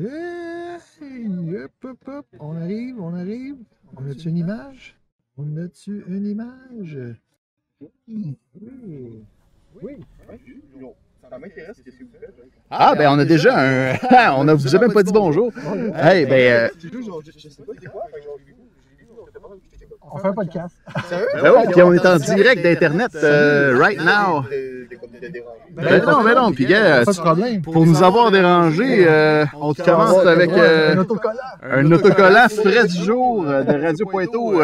Hey, hop, hop, hop. On arrive, on arrive. On a-tu une image? On a-tu une image? Oui. Oui. Ça m'intéresse, qu'est-ce que vous faites? Ah, ben on a déjà un. On a vous a même pas dit bonjour. Hey, ben. On fait un podcast. Ben oui, puis on est en direct d'Internet right now. Ben non. Puis, gars, Pas de problème. pour nous avoir dérangé, on commence avec un autocollant frais du jour de Radio Pointeau.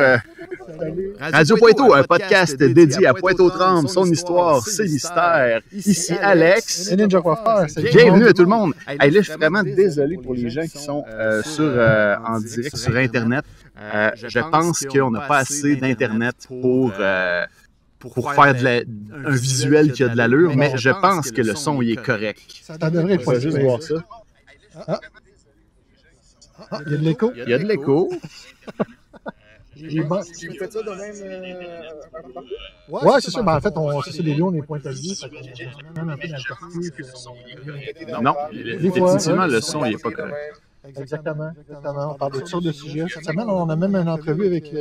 Radio Pointeau, un podcast dédié à Pointe-aux-Trembles, son histoire, ses mystères. Ici Alex. C'est Ninja Coiffeur. Bienvenue à tout le monde. Hey, là, je suis vraiment désolé pour les gens qui sont en direct sur Internet. Je pense qu'on n'a pas assez d'Internet pour faire un visuel qui a de l'allure, mais je pense que le son il est correct. Ça devrait être On va juste voir ça. Il y a de l'écho. Il y a de l'écho. Bon. Si vous faites ça de même, Ouais, c'est sûr. Ben, en fait, c'est ça, les lions, on est pointagés. Fait qu'on se même un peu dans le quartier. Non, effectivement, le son il n'est pas correct. Exactement. On parle de toutes sortes de sujets. Cette semaine, on a même une entrevue avec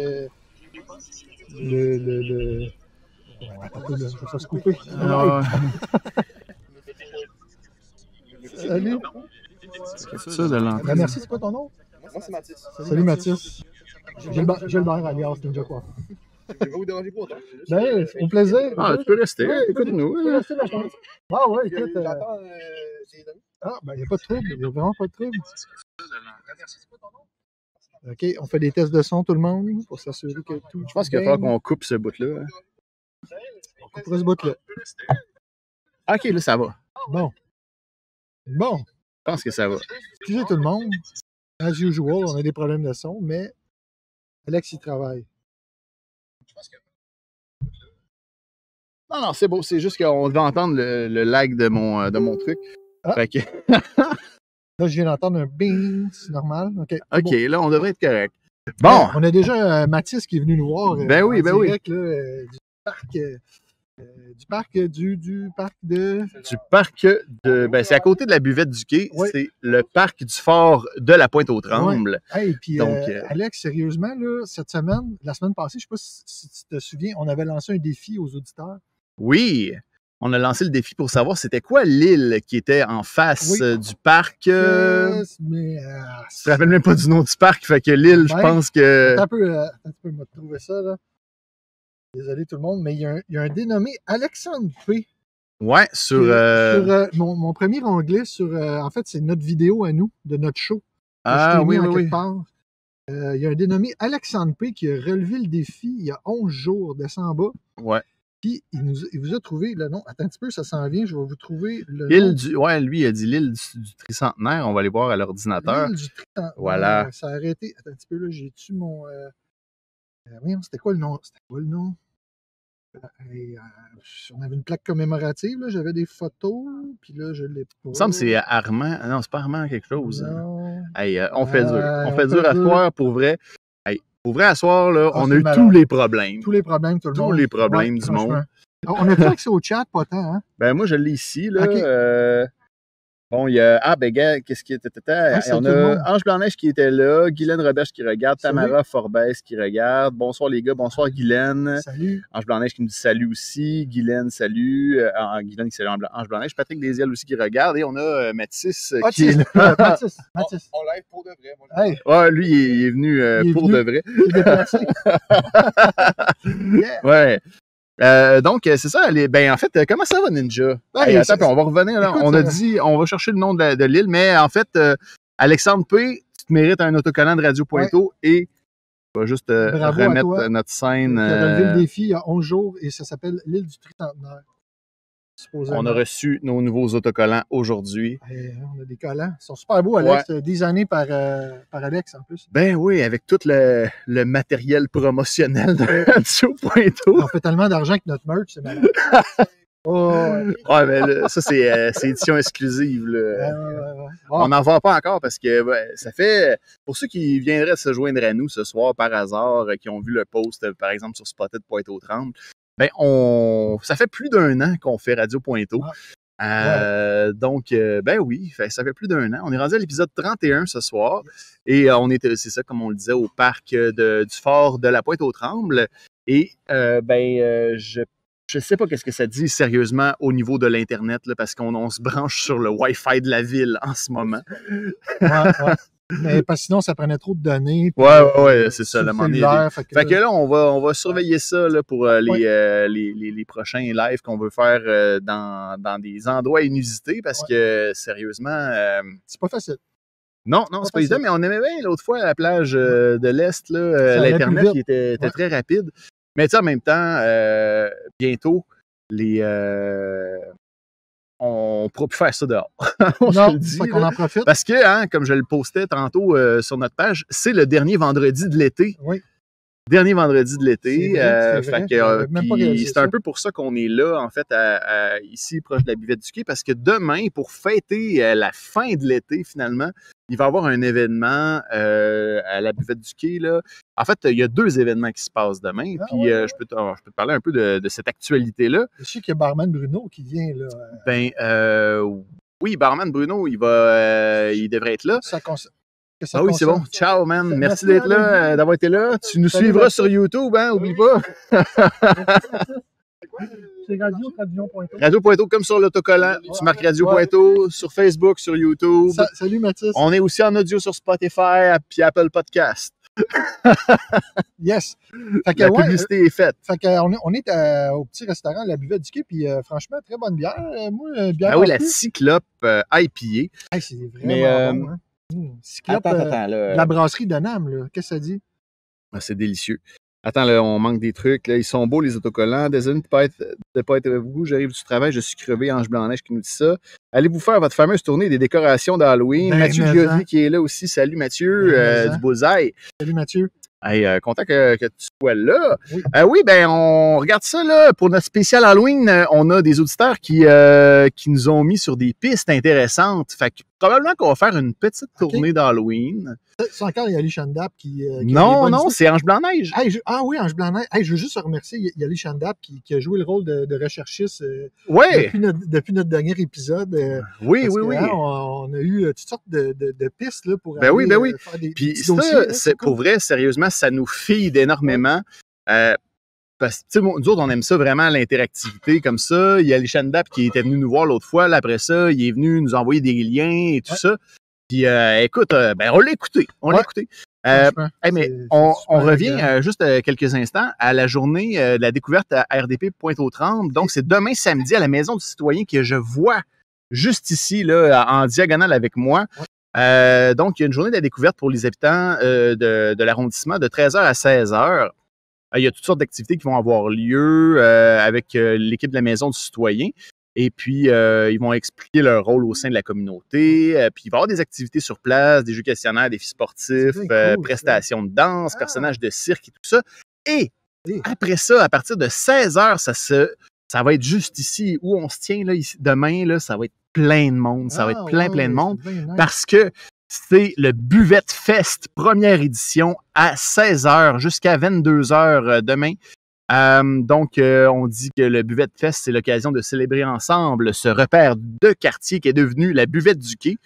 Attends, je vais faire se couper. Salut. C'est ça de l'entrée. Ben, merci, c'est quoi ton nom? moi c'est Mathis. Salut Mathis. Gilbert alias Ninja Coiffeur. Je vais pas vous déranger pour autant. Ben, au plaisir. Ah, tu peux rester. Ouais, Écoute-nous. tu peux rester, ma chance. Ah ouais, écoute. J'attends j'ai amis. Ah, ben, il n'y a pas de trouble. Il n'y a vraiment pas de trouble. OK, on fait des tests de son, tout le monde, pour s'assurer que tout. Je pense qu'il va falloir qu'on coupe ce bout-là. On coupera ce bout-là. Ok, là, ça va. Bon. Je pense que ça va. Excusez tout le monde. As usual, on a des problèmes de son, mais Alex, il travaille. Non, c'est beau. C'est juste qu'on devait entendre le lag de mon truc. Ah. Fait que... Là, je viens d'entendre un bing, c'est normal. OK, OK, bon. là, on devrait être correct. Bon! On a déjà Mathis qui est venu nous voir. Ben oui. Direct, là, du parc. Du parc de... Du parc de... Ben, c'est à côté de la buvette du quai. Ouais. C'est le parc du fort de la Pointe-aux-Trembles. Ouais. Hey, puis Donc, Alex, sérieusement, là, la semaine passée, je ne sais pas si tu te souviens, on avait lancé un défi aux auditeurs. Oui! On a lancé le défi pour savoir c'était quoi l'île qui était en face du parc. Mais, je te rappelle même pas du nom du parc, fait que l'île, je pense que... Attends un peu, m'a trouvé ça, là. Désolé tout le monde, mais il y a un dénommé Alexandre P. Ouais, sur mon premier onglet, en fait, c'est notre vidéo à nous, de notre show. Ah oui. Il y a un dénommé Alexandre P. qui a relevé le défi il y a 11 jours, descend en bas. Ouais. Puis, il vous a trouvé le nom. Attends un petit peu, ça s'en vient, je vais vous trouver le nom. Ouais, lui, il a dit l'île du tricentenaire. On va aller voir à l'ordinateur. L'île du tricentenaire. Voilà. Ça a arrêté. Attends un petit peu, là, j'ai-tu mon... voyons, c'était quoi le nom? On avait une plaque commémorative, là, j'avais des photos, puis là, je l'ai pas. Il me semble que c'est Armand. Non, c'est pas Armand quelque chose. Non. Hey, on fait dur. On fait dur à soir, pour vrai. Hey, pour vrai, à soir, là, on a eu malade. tous les problèmes. Tous les problèmes, tout le monde. Tous les problèmes du monde. On a plus accès au chat, pas tant, hein? Ben, moi, je l'ai ici, là. Okay. Bon, il y a... Ah, ben, gars, qu'est-ce qui était... On a Ange Blanc-Neige qui était là, Guylaine Roberge qui regarde, Tamara Forbès qui regarde. Bonsoir, les gars. Bonsoir, Guylaine. Salut. Ange Blanc-Neige qui me dit salut aussi. Guylaine, salut. Guylaine qui salue Ange Blanc-Neige. Patrick Desiel aussi qui regarde. Et on a Mathis qui est là. Mathis. On live pour de vrai. Moi, hey. Ouais, lui, il est venu pour de vrai. Il est déplacé. Yeah. Ouais. Donc, c'est ça. Ben, en fait, comment ça va, Ninja? Ouais, attends, puis on va revenir. Là. On a dit, on va chercher le nom de l'île, mais en fait, Alexandre P., tu te mérites un autocollant de Radio Pointeau et on va juste remettre notre scène. On a relevé le défi il y a 11 jours et ça s'appelle l'île du tricentenaire. On a reçu nos nouveaux autocollants aujourd'hui. On a des collants. Ils sont super beaux, Alex. Ouais. Designés par Alex, en plus. Ben oui, avec tout le matériel promotionnel de Radio Pointeau. On fait tellement d'argent que notre merch, c'est malade. Ouais, mais là, ça, c'est édition exclusive. Là. Ouais. On n'en vend pas encore parce que ça fait... Pour ceux qui viendraient se joindre à nous ce soir par hasard, qui ont vu le post, par exemple, sur Spotted Pointe-aux-Trembles, ben ça fait plus d'1 an qu'on fait Radio Pointeau. Donc, ben oui, ça fait plus d'1 an. On est rendu à l'épisode 31 ce soir. Et on était, c'est ça, comme on le disait, au parc du fort de la Pointe-aux-Trembles. Et je sais pas qu'est-ce que ça dit sérieusement au niveau de l'Internet, là, parce qu'on se branche sur le Wi-Fi de la ville en ce moment. Ouais. Mais parce que sinon, ça prenait trop de données. Ouais, c'est ça. Fait que là, on va surveiller ça là, pour les prochains lives qu'on veut faire dans des endroits inusités parce que, sérieusement... c'est pas facile. Non, c'est pas évident, mais on aimait bien l'autre fois à la plage de l'Est, l'Internet qui était très rapide. Mais tu sais, en même temps, bientôt, on ne pourra plus faire ça dehors. qu'on en profite. Parce que, comme je le postais tantôt sur notre page, c'est le dernier vendredi de l'été. Oui. Dernier vendredi de l'été. C'est un peu pour ça qu'on est là, en fait, ici, proche de la buvette du quai, parce que demain, pour fêter la fin de l'été, finalement, il va y avoir un événement à la buvette du quai. Là. En fait, il y a 2 événements qui se passent demain. Je peux te parler un peu de cette actualité-là. Je sais qu'il y a Barman Bruno qui vient. Là. Oui, Barman Bruno, il devrait être là. Oui, c'est bon. Ciao, man. Merci d'être là, d'avoir été là. Tu nous suivras sur YouTube, hein? Oublie pas. C'est Radio.to. Radio.to, comme sur l'autocollant. Tu marques Radio.to sur Facebook, sur YouTube. Salut, Mathis. On est aussi en audio sur Spotify puis Apple Podcast. Yes. La publicité est faite. Fait qu'on est au petit restaurant La Buvette du Quai, puis franchement, très bonne bière. Moi, bière. Oui, la Cyclope IPA. C'est vraiment bon, hein? Cyclope, attends, là, la brasserie de Nam, là. Qu'est-ce que ça dit? C'est délicieux. Attends, là, on manque des trucs. Là. Ils sont beaux, les autocollants. Désolé de ne pas être avec vous. J'arrive du travail, je suis crevé. Ange Blanc-Neige qui nous dit ça. Allez-vous faire votre fameuse tournée des décorations d'Halloween. Mathieu Giorgi qui est là aussi. Salut Mathieu du Bullseye. Salut Mathieu. Hey, content que tu sois là. Oui, on regarde ça là. Pour notre spécial Halloween, on a des auditeurs qui nous ont mis sur des pistes intéressantes. Fait que probablement qu'on va faire une petite tournée d'Halloween. C'est encore Yali Shandap qui non, c'est Ange Blanc-Neige. Oui, Ange Blanc-Neige. Je veux juste remercier Yali Shandap qui a joué le rôle de recherchiste depuis notre dernier épisode. Oui. On a eu toutes sortes de pistes là, pour aller faire des Puis petits dossiers. C'est pour vrai, sérieusement, ça nous feed énormément. Parce que, nous autres, on aime ça vraiment, l'interactivité comme ça. Il y a les Shandap qui était venu nous voir l'autre fois. Là, après ça, il est venu nous envoyer des liens et tout ça. Puis, écoute, on l'a écouté. On revient juste quelques instants à la journée de la découverte à RDP Pointe-aux-Trembles. Donc, c'est demain samedi à la Maison du Citoyen que je vois juste ici, là, en diagonale avec moi. Donc, il y a une journée de la découverte pour les habitants de l'arrondissement de 13h à 16h. Il y a toutes sortes d'activités qui vont avoir lieu avec l'équipe de la Maison du Citoyen. Et puis, ils vont expliquer leur rôle au sein de la communauté. Puis, il va y avoir des activités sur place, des jeux questionnaires, défis sportifs, prestations de danse, personnages de cirque et tout ça. Et après ça, à partir de 16h, ça va être juste ici où on se tient là, ici, demain. Là, ça va être plein de monde. Ça va être plein de monde. Parce que c'est le Buvette Fest, première édition, à 16h jusqu'à 22h demain. Donc, on dit que le Buvette Fest, c'est l'occasion de célébrer ensemble ce repère de quartier qui est devenu la Buvette du Quai.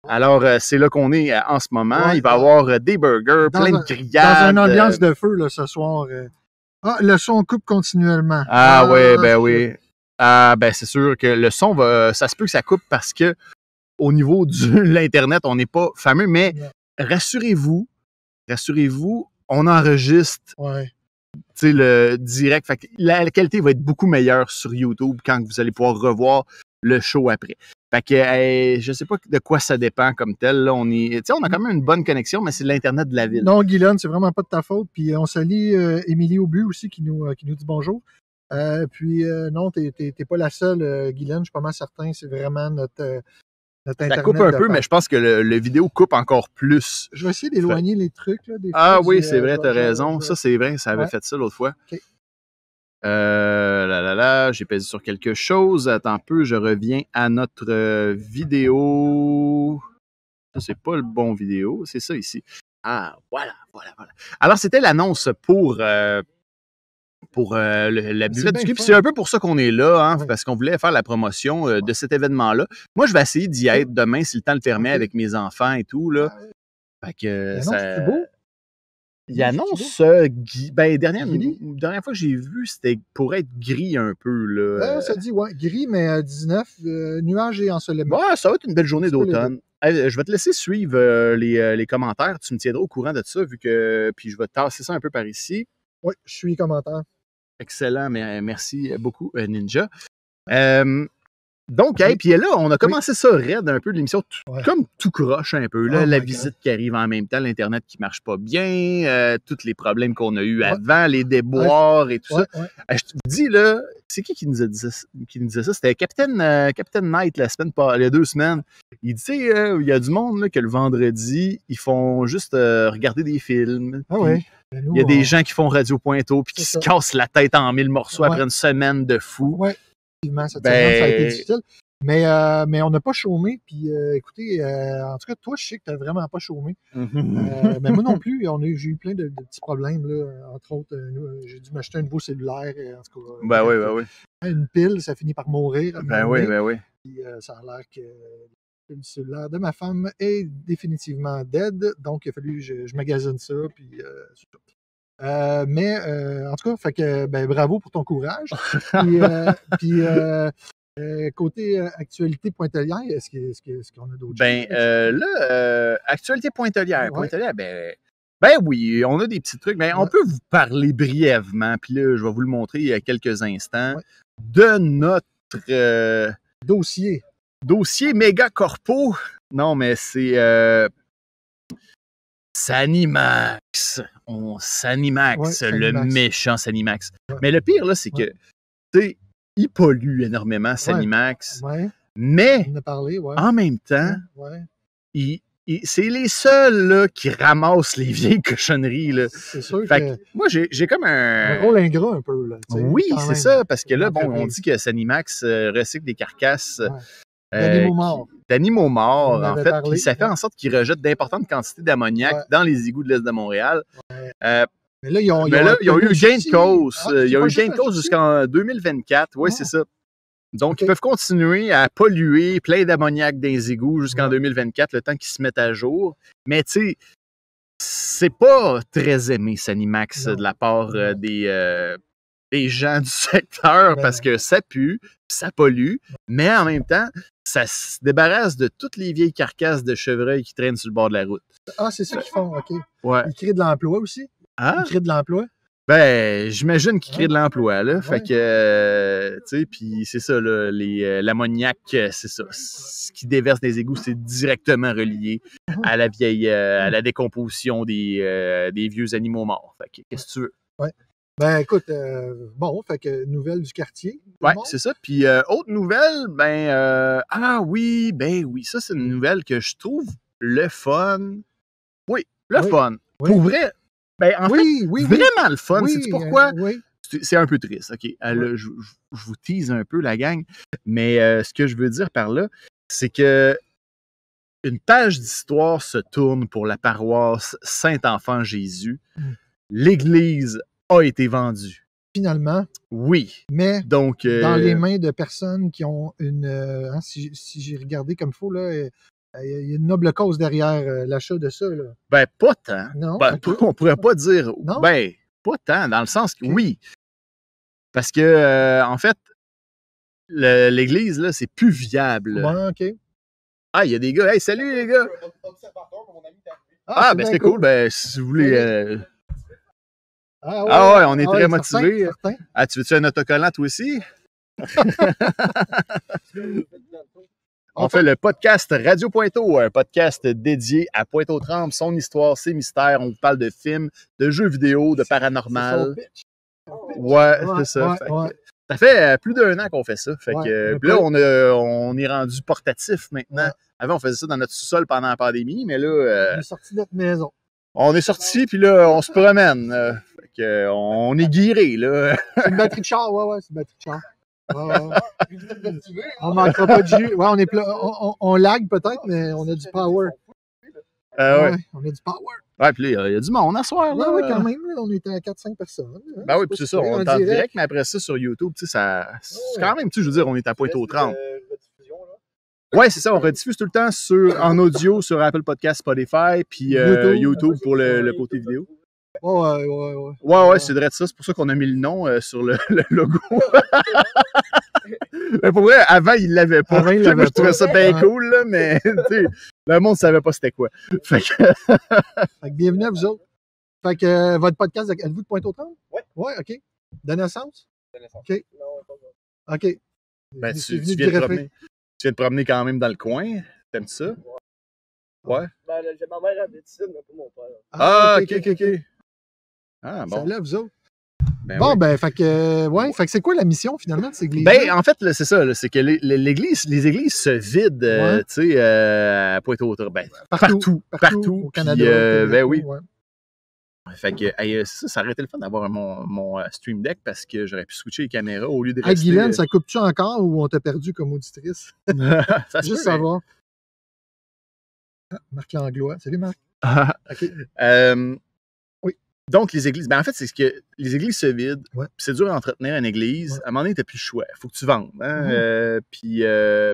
Alors, c'est là qu'on est en ce moment. Il va y avoir des burgers, plein de grillades. Dans une ambiance de feu, là, ce soir. Le son coupe continuellement. Oui. C'est sûr que le son ça se peut que ça coupe parce que au niveau de l'Internet, on n'est pas fameux, mais rassurez-vous, on enregistre le direct. Fait que la qualité va être beaucoup meilleure sur YouTube quand vous allez pouvoir revoir le show après. Fait que je sais pas de quoi ça dépend comme tel. Là, on a quand même une bonne connexion, mais c'est l'Internet de la ville. Non, Guylaine, c'est vraiment pas de ta faute. Puis on salue Émilie Aubu aussi qui nous dit bonjour. Non, t'es pas la seule, Guylaine, je suis pas mal certain. C'est vraiment notre Internet. Ça coupe un peu, mais je pense que le vidéo coupe encore plus. Je vais essayer d'éloigner les trucs. Là, des fois, oui, c'est vrai, t'as raison. Ça, c'est vrai, ça avait fait ça l'autre fois. OK. J'ai pesé sur quelque chose. Attends un peu, je reviens à notre vidéo. Ça, c'est pas le bon vidéo, c'est ça ici. Voilà. Alors, c'était l'annonce pour pour la C'est buvette bien du cul. Puis fun. c'est un peu pour ça qu'on est là, hein, Ouais. parce qu'on voulait faire la promotion de cet événement-là. Moi, je vais essayer d'y être demain, si le temps le permet, Ok. avec mes enfants et tout. Là. Fait que Il annonce, c'est beau? Il annonce dernière fois que j'ai vu, c'était pour être gris un peu. Là. Ça dit, ouais, gris, mais 19, nuages et ensoleillement. Ouais, ça va être une belle journée Un petit peu les d'automne. Hey, je vais te laisser suivre les commentaires. Tu me tiendras au courant de ça, vu que. Puis je vais tasser ça un peu par ici. Oui, je suis commentaire. Excellent, mais merci beaucoup, Ninja. Donc, puis là, on a commencé ça raide un peu de l'émission, comme tout croche un peu. Là, Oh la my visite qui arrive en même temps, l'Internet qui marche pas bien, tous les problèmes qu'on a eus avant, les déboires et tout ça. Je te dis, là, c'est qui nous disait ça? C'était Captain Knight il y a 2 semaines. Il dit, il y a du monde là, que le vendredi, ils font juste regarder des films. Ah ouais. Il y a des gens qui font Radio Pointeau puis qui se cassent la tête en 1000 morceaux après une semaine de fou. Oui, effectivement, cette semaine, ça a été difficile. Mais on n'a pas chômé. Puis écoutez, en tout cas, toi, je sais que tu n'as vraiment pas chômé. Mais moi non plus, j'ai eu plein de petits problèmes. Là. Entre autres, j'ai dû m'acheter un nouveau cellulaire. En tout cas, oui. Une pile, ça finit par mourir. Oui. Puis ça a l'air que le cellulaire de ma femme est définitivement dead. Donc, il a fallu que je magasine ça. Puis c'est tout. Mais en tout cas, fait que, bravo pour ton courage. Puis côté actualité pointelière, est-ce qu'on a d'autres choses? Actualité pointelière. Pointelière, oui, on a des petits trucs. On peut vous parler brièvement, puis là, je vais vous le montrer il y a quelques instants, de notre dossier méga corpo. Non, mais c'est Sanimax. Sanimax, le méchant Sanimax. Mais le pire, là, c'est que, tu sais, il pollue énormément, Sanimax. Mais, on a parlé, en même temps, c'est les seuls là, qui ramassent les vieilles cochonneries. Là. C'est sûr que moi, j'ai comme un rôle ingrat un peu. Là, oui, c'est ça, parce que là, on dit que Sanimax recycle des carcasses d'animaux morts. En fait, puis ça fait en sorte qu'ils rejettent d'importantes quantités d'ammoniac dans les égouts de l'Est de Montréal. Mais là, ils ont eu gain de cause. Ils ont eu gain de cause jusqu'en 2024. Oui, c'est ça. Donc, ils peuvent continuer à polluer plein d'ammoniac dans les égouts jusqu'en 2024, le temps qu'ils se mettent à jour. Mais, tu sais, c'est pas très aimé, Sanimax, de la part des gens du secteur, parce que ça pue, ça pollue, mais en même temps, ça se débarrasse de toutes les vieilles carcasses de chevreuils qui traînent sur le bord de la route. Ah, c'est ça qu'ils font, OK. Ouais. Ils créent de l'emploi aussi? Ils créent de l'emploi? J'imagine qu'ils créent de l'emploi, là. Fait que, tu sais, puis c'est ça, là, l'ammoniac, c'est ça. Ce qui déverse des égouts, c'est directement relié à la à la décomposition des vieux animaux morts. Fait que, qu'est-ce que tu veux? Ouais. Écoute, fait que nouvelle du quartier. Ouais, c'est ça. Puis, autre nouvelle, oui, ça, c'est une nouvelle que je trouve le fun. Oui, le fun. Pour vrai, en fait, vraiment le fun. Sais-tu pourquoi? C'est un peu triste, OK. Là, je vous tease un peu, la gang. Mais ce que je veux dire par là, c'est que une page d'histoire se tourne pour la paroisse Saint-Enfant-Jésus. L'église a été vendue. Finalement. Oui. Mais donc, dans les mains de personnes qui ont une... si j'ai regardé comme il faut, là... Il y a une noble cause derrière l'achat de ça. Là. Pas tant. Non, on pourrait pas dire... Non? Pas tant, dans le sens que oui. Parce que, en fait, l'église, là, c'est plus viable. Ouais, OK. Ah, il y a des gars. Hey, salut, les gars! C'est cool. Si vous voulez... on est très motivés. Ah, tu veux-tu un autocollant, toi aussi? On fait le podcast Radio Pointeau, un podcast dédié à Pointe-aux-Trembles, son histoire, ses mystères. On vous parle de films, de jeux vidéo, de paranormal. C'est ça. Ça fait plus d'1 an qu'on fait ça. Fait que, là, on est rendu portatif maintenant. Avant, on faisait ça dans notre sous-sol pendant la pandémie, mais là... on est sorti de notre maison. On est sorti, puis là, on se promène. Fait que, on est guiré, là. C'est une batterie de char, c'est une batterie de char. On manquera pas de jus. On lag peut-être, mais on a du power. Ouais. On a du power. Ouais, puis là, il y a du monde à soir. Ouais, Là. ouais, quand même. Là, on était à 4-5 personnes. Hein, Ben oui, puis c'est ça, on est en direct, mais après ça, sur YouTube, tu sais, c'est quand même, tu sais, je veux dire, on est à Pointe-aux-Trembles. Ouais, c'est ça, on rediffuse tout le temps en audio sur Apple Podcast, Spotify, puis YouTube pour le côté vidéo. Ouais, c'est vrai de ça. C'est pour ça qu'on a mis le nom sur le logo. Mais pour vrai, avant, il l'avait pas. Je trouvais ça bien cool, là, mais le monde ne savait pas c'était quoi. Fait que bienvenue à vous autres. Fait que votre podcast, êtes-vous de Pointe-aux-Trembles? Oui. Oui, OK. De naissance? De naissance. OK. Non, OK. Ben, tu viens de promener quand même dans le coin. T'aimes ça? Ouais. Ben, j'ai ma mère habite ici, mais pas mon père. Ah, OK. Ah, bon. Ça là, vous autres. Ben bon, oui. ben, fait que c'est quoi la mission, finalement, de cette église? Ben, en fait, c'est ça, là, c'est que les églises se vident, tu sais, à Pointe-aux-Trembles. Ben, partout. Au Canada. Ben oui. Ouais. Fait que ça aurait été le fun d'avoir mon Stream Deck parce que j'aurais pu switcher les caméras au lieu de rester... Guylaine, ça coupe-tu encore ou on t'a perdu comme auditrice? Juste savoir. Marc Langlois. Salut, Marc. OK. Oui. Donc, les églises, ben en fait, c'est ce que les églises se vident. Ouais. Puis c'est dur à entretenir une église. À un moment donné, t'as plus le choix. Il faut que tu vendes. Hein? Puis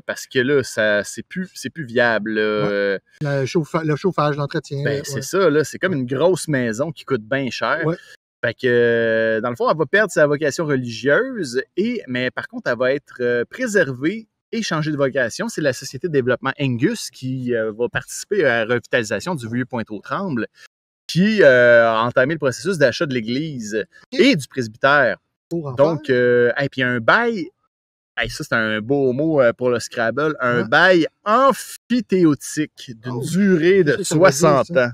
parce que là, c'est plus viable. Là, le chauffage, l'entretien. Ben, c'est ça, là. C'est comme une grosse maison qui coûte bien cher. Ouais. Fait que, dans le fond, elle va perdre sa vocation religieuse, mais par contre, elle va être préservée et changer de vocation. C'est la Société de développement Angus qui va participer à la revitalisation du vieux Pointe-aux-Trembles, qui a entamé le processus d'achat de l'église et du presbytère. Donc, et puis un bail, ça c'est un beau mot pour le Scrabble, un bail amphithéotique d'une durée de 60 ans. Ça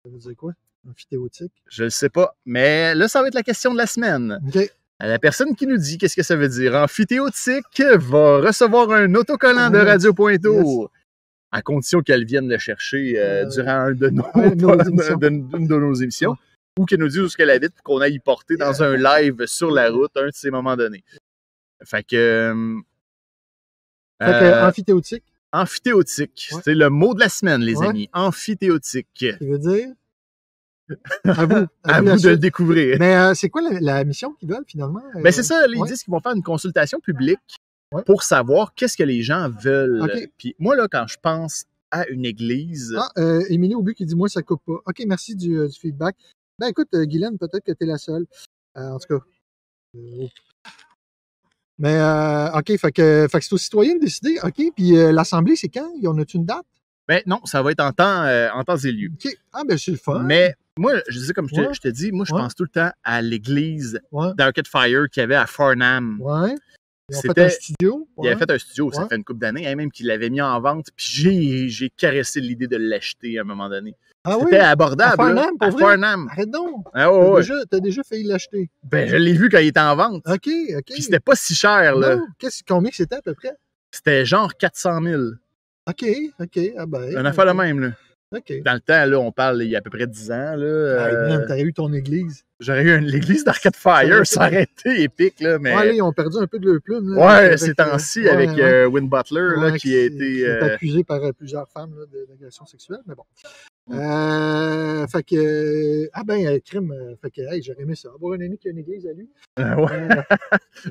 veut dire quoi? Amphithéotique? Je ne sais pas, mais là, ça va être la question de la semaine. OK. La personne qui nous dit qu'est-ce que ça veut dire amphithéotique va recevoir un autocollant de Radio Pointeau, à condition qu'elle vienne le chercher durant une de nos émissions, ou qu'elle nous dise où qu'elle habite pour qu'on aille y porter dans un live sur la route un de ces moments donnés. Fait que... amphithéotique. Amphithéotique. C'est le mot de la semaine, les amis. Amphithéotique. Ça veut dire... À vous de le découvrir. Mais c'est quoi la mission qu'ils veulent finalement? Ben c'est ça, ils disent qu'ils vont faire une consultation publique pour savoir qu'est-ce que les gens veulent. Okay. Puis moi, là, quand je pense à une église... Émilie Aubu qui dit « Moi, ça coupe pas ». OK, merci du feedback. Ben écoute, Guylaine, peut-être que tu es la seule. En tout cas. Mais OK, fait que c'est aux citoyens de décider. OK, puis l'Assemblée, c'est quand? Y en a-tu une date? Ben non, ça va être en temps et lieu. OK. Ah, ben c'est le fun. Mais moi, je sais, comme je te dis, moi, je pense tout le temps à l'église d'Arcade Fire qu'il y avait à Farnham. Ouais. Ils ont fait un studio. Il avait fait un studio, ça fait une couple d'années, même qu'il l'avait mis en vente. Puis j'ai caressé l'idée de l'acheter à un moment donné. C'était abordable. À Farnham. Arrête donc. T'as déjà failli l'acheter. Ben, je l'ai vu quand il était en vente. OK. Puis c'était pas si cher, là. Combien c'était à peu près? C'était genre 400 000. OK. Ah ben. Une affaire le même, là. OK. Dans le temps, là, on parle il y a à peu près 10 ans. Là, t'aurais eu ton église. J'aurais eu l'église d'Arcade Fire, ça aurait été épique. Là, mais... Ouais, là, ils ont perdu un peu de leur plume. Là, ces temps-ci, avec Win Butler, là, qui a été... accusé par plusieurs femmes d'agression sexuelle, mais bon. Fait que... crime. Fait que, j'aurais aimé ça. Avoir un ami qui a une église à lui.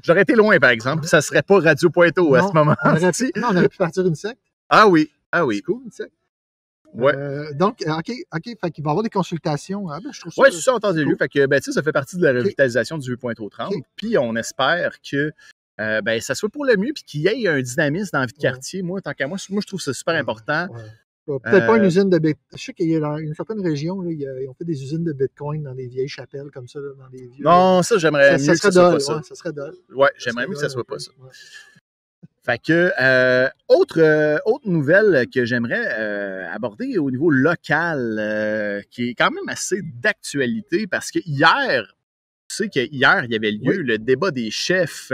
J'aurais été loin, par exemple. Ça serait pas Radio Pointeau à ce moment-là. On aurait pu partir une secte. Ah oui. C'est cool, une secte. Ouais. Donc, OK. Fait qu'il va y avoir des consultations. Je trouve ça. Oui, c'est ça, entendu cool. Fait que, ça fait partie de la revitalisation du vieux Pointe-aux-Trembles. Puis, on espère que ça soit pour le mieux puis qu'il y ait un dynamisme dans la vie de quartier. Moi, tant qu'à moi, je trouve ça super important. Peut-être pas une usine de Bitcoin. Je sais qu'il y a dans une certaine région, là, ils ont fait des usines de Bitcoin dans des vieilles chapelles comme ça, là, dans des vieux. Non, ça, j'aimerais mieux que ça soit pas ça. Ça serait dole. Ouais, j'aimerais mieux que ça soit pas ça. Fait que, autre nouvelle que j'aimerais aborder au niveau local, qui est quand même assez d'actualité, parce que hier, tu sais qu'hier, il y avait lieu le débat des chefs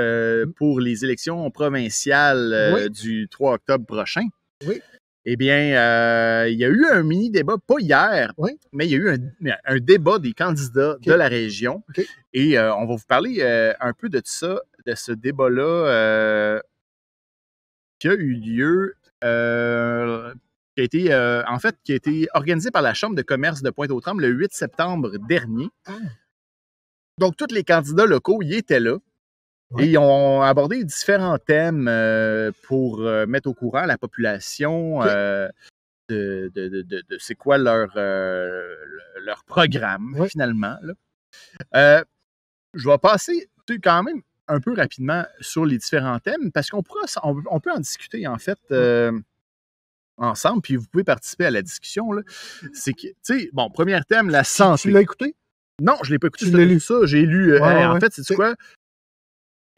pour les élections provinciales du 3 octobre prochain. Oui. Eh bien, il y a eu un mini-débat, pas hier, mais il y a eu un débat des candidats de la région. Et on va vous parler un peu de ça, de ce débat-là qui a eu lieu qui a été organisé par la Chambre de commerce de Pointe-aux-Trembles le 8 septembre dernier. Ah. Donc, tous les candidats locaux y étaient là. Ouais. Et ils ont abordé différents thèmes pour mettre au courant la population de c'est quoi leur programme, finalement. Là. Je vais passer quand même un peu rapidement sur les différents thèmes parce qu'on peut en discuter, en fait, ensemble, puis vous pouvez participer à la discussion. Là. C'est que, tu sais, bon, premier thème, la santé. Tu l'as écouté? Non, je ne l'ai pas écouté. Tu l'as lu? Ça, j'ai lu. En fait, c'est c'est quoi?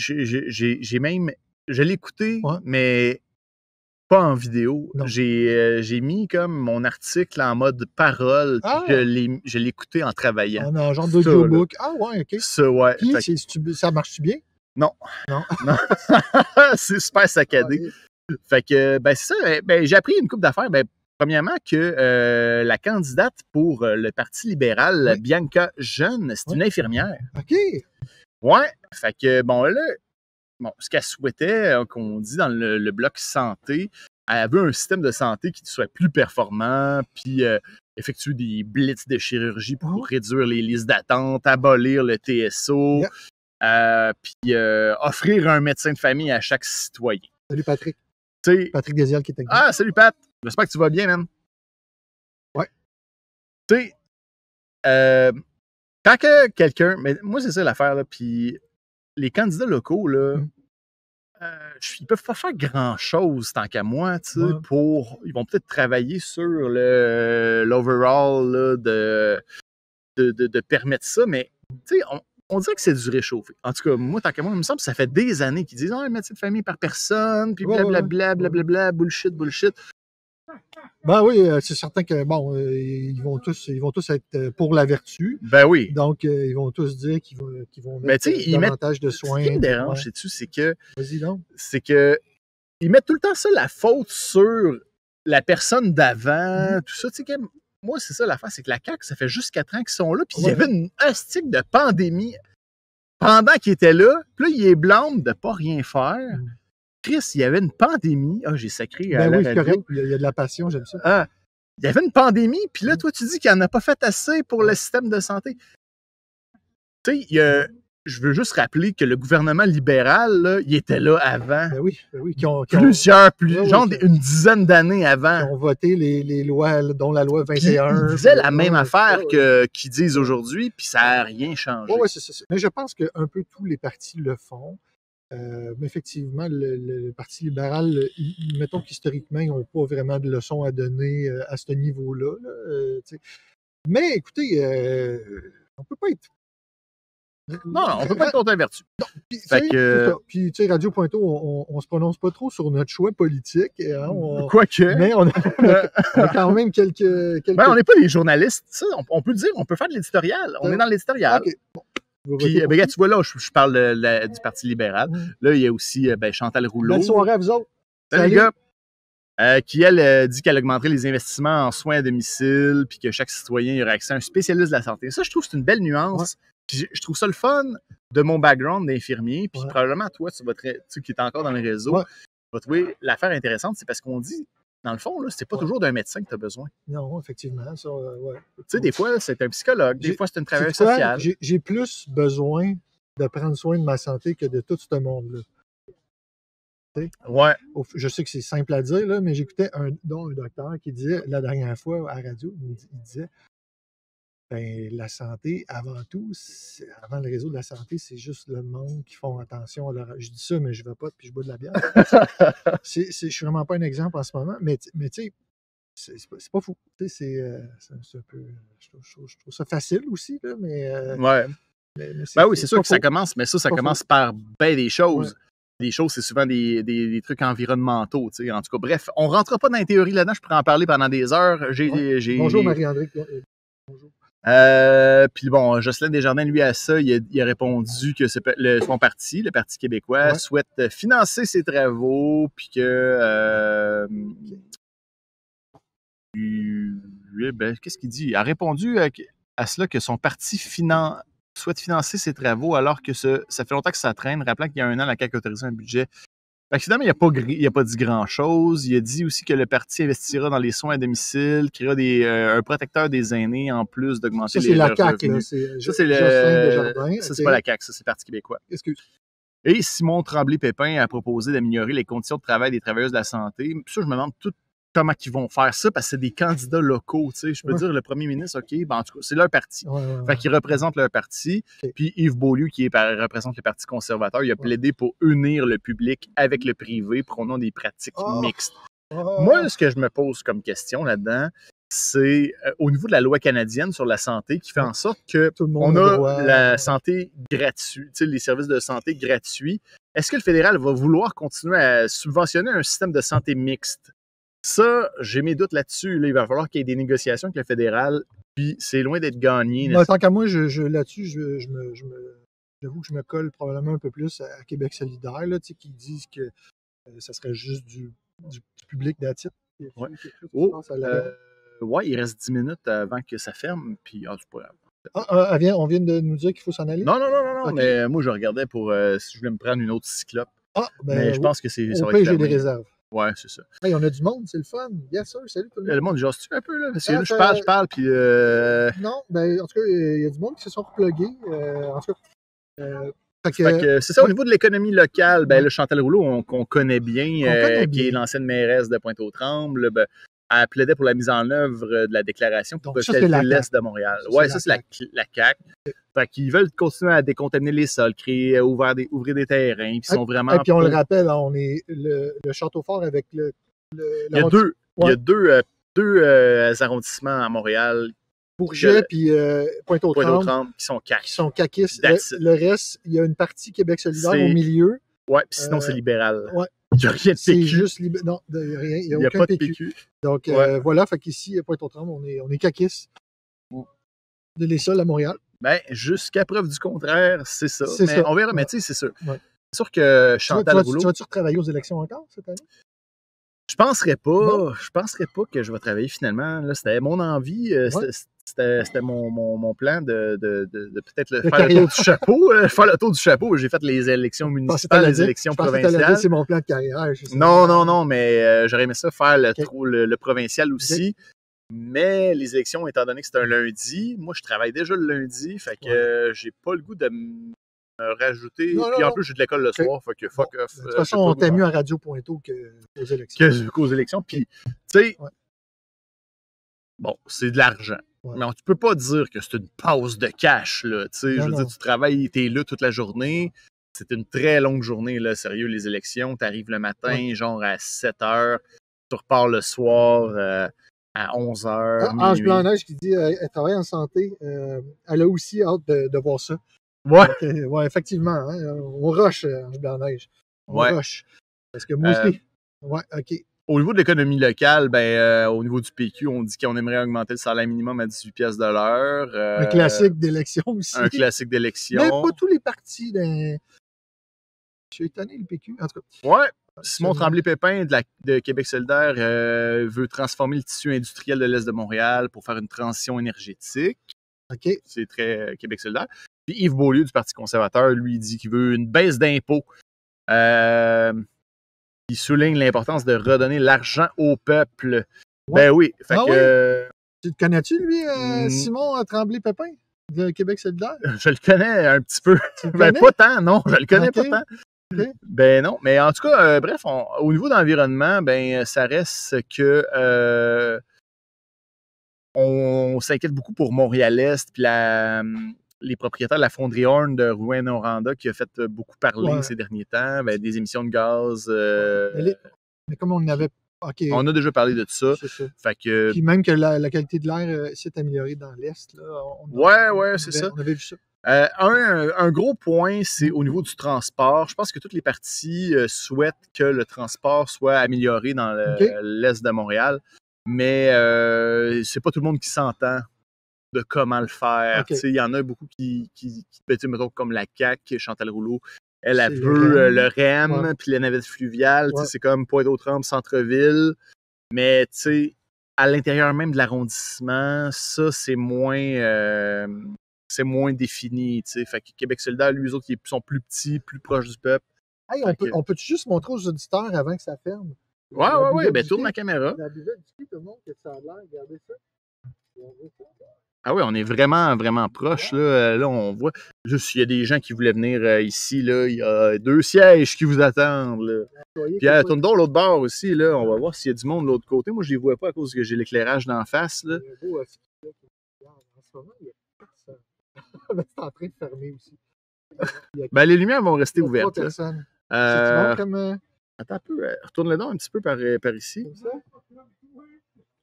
J'ai même. Je l'ai écouté, mais pas en vidéo. J'ai mis comme mon article en mode parole, puis je l'ai écouté en travaillant. En genre d'audiobook. Ah ouais, OK. Ça, ouais. Puis, ça marche-tu bien? Non. Non. C'est super saccadé. Fait que, ben, c'est ça. Ben, j'ai appris une couple d'affaires. Ben, premièrement, que la candidate pour le Parti libéral, Bianca Jeune, c'est une infirmière. OK. Ouais. Fait que, bon, là, ce qu'elle souhaitait, qu'on dit dans le bloc santé, elle veut un système de santé qui soit plus performant, puis effectuer des blitz de chirurgie pour réduire les listes d'attente, abolir le TSO, puis offrir un médecin de famille à chaque citoyen. Salut Patrick. T'sais, Patrick Desial qui est avec nous. Ah, salut Pat. J'espère que tu vas bien, man. Ouais. Tu sais, quand que quelqu'un... Mais moi, c'est ça l'affaire, là, puis les candidats locaux, là, ils peuvent pas faire grand-chose tant qu'à moi, tu sais, ils vont peut-être travailler sur l'overall là, de permettre ça, mais tu sais, on dirait que c'est du réchauffé. En tout cas, moi, tant qu'à moi, il me semble que ça fait des années qu'ils disent « Ah, un médecin de famille par personne, puis blablabla, bullshit. » Ben oui, c'est certain que, bon, ils vont tous être pour la vertu. Ben oui. Donc, ils vont tous dire qu'ils vont mettre davantage de soins. Ce qui me dérange, sais-tu, c'est que... Vas-y donc. C'est que ils mettent tout le temps ça, la faute sur la personne d'avant, tout ça. Tu sais, moi, c'est ça l'affaire, c'est que la CAQ, ça fait juste 4 ans qu'ils sont là, puis il y avait une hostique de pandémie pendant qu'ils étaient là, puis là, ils les blâment de pas rien faire. Chris, il y avait une pandémie. Ah, j'ai sacré à la radio. Correct. Il y a de la passion, j'aime ça. Ah, il y avait une pandémie, puis là, toi, tu dis qu'il n'en a pas fait assez pour le système de santé. Tu sais, je veux juste rappeler que le gouvernement libéral, là, il était là avant. Ben oui. Genre une dizaine d'années avant. Qui ont voté les lois, dont la loi 21. Ils disaient la même affaire qu'ils disent aujourd'hui, puis ça n'a rien changé. Oui, c'est ça. Mais je pense qu'un peu tous les partis le font. Mais effectivement, le Parti libéral, mettons qu'historiquement, ils n'ont pas vraiment de leçons à donner à ce niveau-là. Mais écoutez, on ne peut pas être... Non, on ne peut pas être controverti. Puis, tu sais, Radio.to, on se prononce pas trop sur notre choix politique. Hein, Quoique. Mais on a quand même quelques... Ben, on n'est pas des journalistes. Ça, on peut le dire, on peut faire de l'éditorial. On est dans l'éditorial. OK, bon. Puis, regarde, tu vois là, je parle du Parti libéral. Là, il y a aussi Chantal Rouleau. Bonne soirée à vous autres. Salut les gars. Qui, elle, dit qu'elle augmenterait les investissements en soins à domicile, puis que chaque citoyen aurait accès à un spécialiste de la santé. Ça, je trouve que c'est une belle nuance. Puis, je trouve ça le fun de mon background d'infirmier. Puis, probablement, toi, tu qui es encore dans le réseau, tu vas trouver l'affaire intéressante. C'est parce qu'on dit, dans le fond, là, c'est pas toujours d'un médecin que tu as besoin. Non, effectivement. Ça, Tu sais, des fois, c'est un psychologue, des fois, c'est une travailleuse sociale. J'ai plus besoin de prendre soin de ma santé que de tout ce monde-là. Ouais. Je sais que c'est simple à dire, là, mais j'écoutais un docteur qui disait, la dernière fois à la radio, il disait la santé, avant tout, avant le réseau de la santé, c'est juste le monde qui font attention à leur... Je dis ça, mais je ne vais pas, puis je bois de la bière. Je ne suis vraiment pas un exemple en ce moment, mais tu sais, c'est pas fou. C'est un peu... Je trouve ça facile aussi, là, mais... ouais. Ben oui, c'est sûr que ça commence, mais ça commence par bien des choses. Ouais. Des choses, c'est souvent des trucs environnementaux, tu sais. En tout cas, bref, on ne rentre pas dans les théories là-dedans, je pourrais en parler pendant des heures. Bonjour Marie-André. Bonjour. Puis bon, Jocelyn Desjardins, lui, à ça, il a répondu que son parti, le Parti québécois, souhaite financer ses travaux, puis que... qu'est-ce qu'il dit? Il a répondu à cela que son parti souhaite financer ses travaux alors que ça fait longtemps que ça traîne, rappelant qu'il y a 1 an, la CAQ a autorisé un budget Fait que finalement, il a pas dit grand-chose. Il a dit aussi que le parti investira dans les soins à domicile, créera un protecteur des aînés en plus d'augmenter les revenus. Ça, c'est la CAQ. Ça, c'est le... Ça, c'est pas la CAQ, ça, c'est le Parti québécois. Excuse. Et Simon Tremblay-Pépin a proposé d'améliorer les conditions de travail des travailleuses de la santé. Puis ça, je me demande comment ils vont faire ça, parce que c'est des candidats locaux, tu sais. Je peux dire, le premier ministre, OK, ben en tout cas, c'est leur parti. Fait qu'ils représentent leur parti. Puis Yves Beaulieu, qui représente le Parti conservateur, il a plaidé pour unir le public avec le privé, prônant des pratiques mixtes. Moi, ce que je me pose comme question là-dedans, c'est au niveau de la loi canadienne sur la santé qui fait en sorte que on a la santé gratuite, tu sais, les services de santé gratuits. Est-ce que le fédéral va vouloir continuer à subventionner un système de santé mixte? Ça, j'ai mes doutes là-dessus. Là, il va falloir qu'il y ait des négociations avec le fédéral, puis c'est loin d'être gagné. Tant qu'à moi, là-dessus, j'avoue que je me colle probablement un peu plus à Québec solidaire, là, qui disent que ça serait juste du public d'attitude. Ouais, il reste 10 minutes avant que ça ferme, puis c'est pas grave. On vient de nous dire qu'il faut s'en aller? Non, okay. Mais moi, je regardais pour si je voulais me prendre une autre cyclope. Mais je pense que ça va être j'ai des réserves. Ouais, c'est ça. Hey, on a du monde, c'est le fun. Yes, sir, salut tout le monde. Le monde jase-tu un peu, là? Parce que là, je parle, puis... Non, en tout cas, il y a du monde qui se sont replugués. En tout cas... Fait que c'est ça, au niveau de l'économie locale, le Chantal Rouleau, qu'on connaît bien, qui est l'ancienne mairesse de Pointe-aux-Trembles, elle plaidait pour la mise en œuvre de la déclaration pour protéger l'Est de Montréal. Ça, c'est la CAQ. Fait qu'ils veulent continuer à décontaminer les sols, ouvrir des terrains, puis sont vraiment... Et puis on le rappelle, on est le Château-Fort avec il y a deux arrondissements à Montréal. Bourget puis Pointe-aux-Trembles qui sont CAQ. Qui sont caquistes. Le reste, il y a une partie Québec solidaire au milieu. Ouais, puis sinon, c'est libéral. Ouais. Il n'y a rien de PQ. C'est juste non, rien. Il n'y a aucun PQ. Donc, voilà, fait qu'ici, à Pointe-aux-Trembles, on est caquistes. De les sols à Montréal. Jusqu'à preuve du contraire, c'est ça. On verra, mais tu sais, c'est sûr. Ouais. C'est sûr que Chantal Rouleau... Tu vas-tu retravailler aux élections encore cette année? Je penserais pas. Je penserais pas que je vais travailler finalement. Là, c'était mon envie. C'était mon plan de peut-être faire le tour du chapeau. Faire le tour du chapeau. J'ai fait les élections municipales, les élections provinciales. C'est mon plan de carrière. Non, mais j'aurais aimé ça faire le provincial aussi. Mais les élections, étant donné que c'est un lundi, moi, je travaille déjà le lundi. Fait que j'ai pas le goût de me rajouter. Puis en plus, j'ai de l'école le soir. Fait que fuck off. De toute façon, on t'aime mieux à Radio Pointeau qu'aux élections. Qu'aux élections. Puis, tu sais, bon, c'est de l'argent. Mais tu peux pas dire que c'est une pause de cash, là. Tu sais, je veux dire, tu travailles, t'es là toute la journée. C'est une très longue journée, là. Sérieux, les élections. T'arrives le matin, genre à 7 h. Tu repars le soir à 11 h. Ange Blanc-Neige qui dit elle travaille en santé. Elle a aussi hâte de voir ça. Ouais. Donc, effectivement. Hein, on rush, Ange Blanc-Neige. On rush. Parce que moi aussi. Ouais, OK. Au niveau de l'économie locale, au niveau du PQ, on dit qu'on aimerait augmenter le salaire minimum à 18 piastres de l'heure. Un classique d'élection aussi. Un classique d'élection. Mais pas tous les partis. Je suis étonné, le PQ. En tout cas. Ouais. Simon Tremblay-Pépin de Québec solidaire veut transformer le tissu industriel de l'Est de Montréal pour faire une transition énergétique. OK. C'est très Québec solidaire. Puis Yves Beaulieu du Parti conservateur, lui, dit qu'il veut une baisse d'impôts. Il souligne l'importance de redonner l'argent au peuple. Ouais. Oui. Fait que, Tu le connais-tu, lui, Simon Tremblay-Pépin de Québec solidaire? Je le connais un petit peu. Pas tant, non. Je le connais pas tant. Okay. Non. Mais en tout cas, bref, au niveau de l'environnement, ça reste que on s'inquiète beaucoup pour Montréal-Est puis les propriétaires de la fonderie Horn de Rouyn-Noranda qui a fait beaucoup parler ces derniers temps, des émissions de gaz. Mais comme on avait... Okay. On a déjà parlé de ça. C'est ça. Fait que... Puis même que la qualité de l'air s'est améliorée dans l'Est. C'est ça. On avait vu ça. Un gros point, c'est au niveau du transport. Je pense que toutes les parties souhaitent que le transport soit amélioré dans l'Est de Montréal, mais c'est pas tout le monde qui s'entend de comment le faire. Il y en a beaucoup qui mettons comme la CAQ, Chantal Rouleau, elle veut le REM, puis la navette fluviale, c'est comme Pointe-aux-Trembles, centre-ville, mais à l'intérieur même de l'arrondissement, ça, c'est moins défini. Fait que Québec solidaire, lui, eux autres, ils sont plus petits, plus proches du peuple. Hey, on peut-tu juste montrer aux auditeurs avant que ça ferme? Ouais, ben tourne la caméra. La buvette du ski, tout le monde, que ça a l'air, regardez ça. Ah oui, on est vraiment, vraiment proche. Là, on voit. Juste, il y a des gens qui voulaient venir ici. Là. Il y a 2 sièges qui vous attendent. Là. Puis tourne donc l'autre bord aussi. Là. On va voir s'il y a du monde de l'autre côté. Moi, je ne les vois pas à cause que j'ai l'éclairage d'en face. Là. Il y a un beau ski là, en ce moment, il y a personne. C'est en train de fermer aussi. Ben, les lumières vont rester ouvertes. Personnes. C'est bon comme. Attends un peu. Retourne-le donc un petit peu par ici. Comme ça?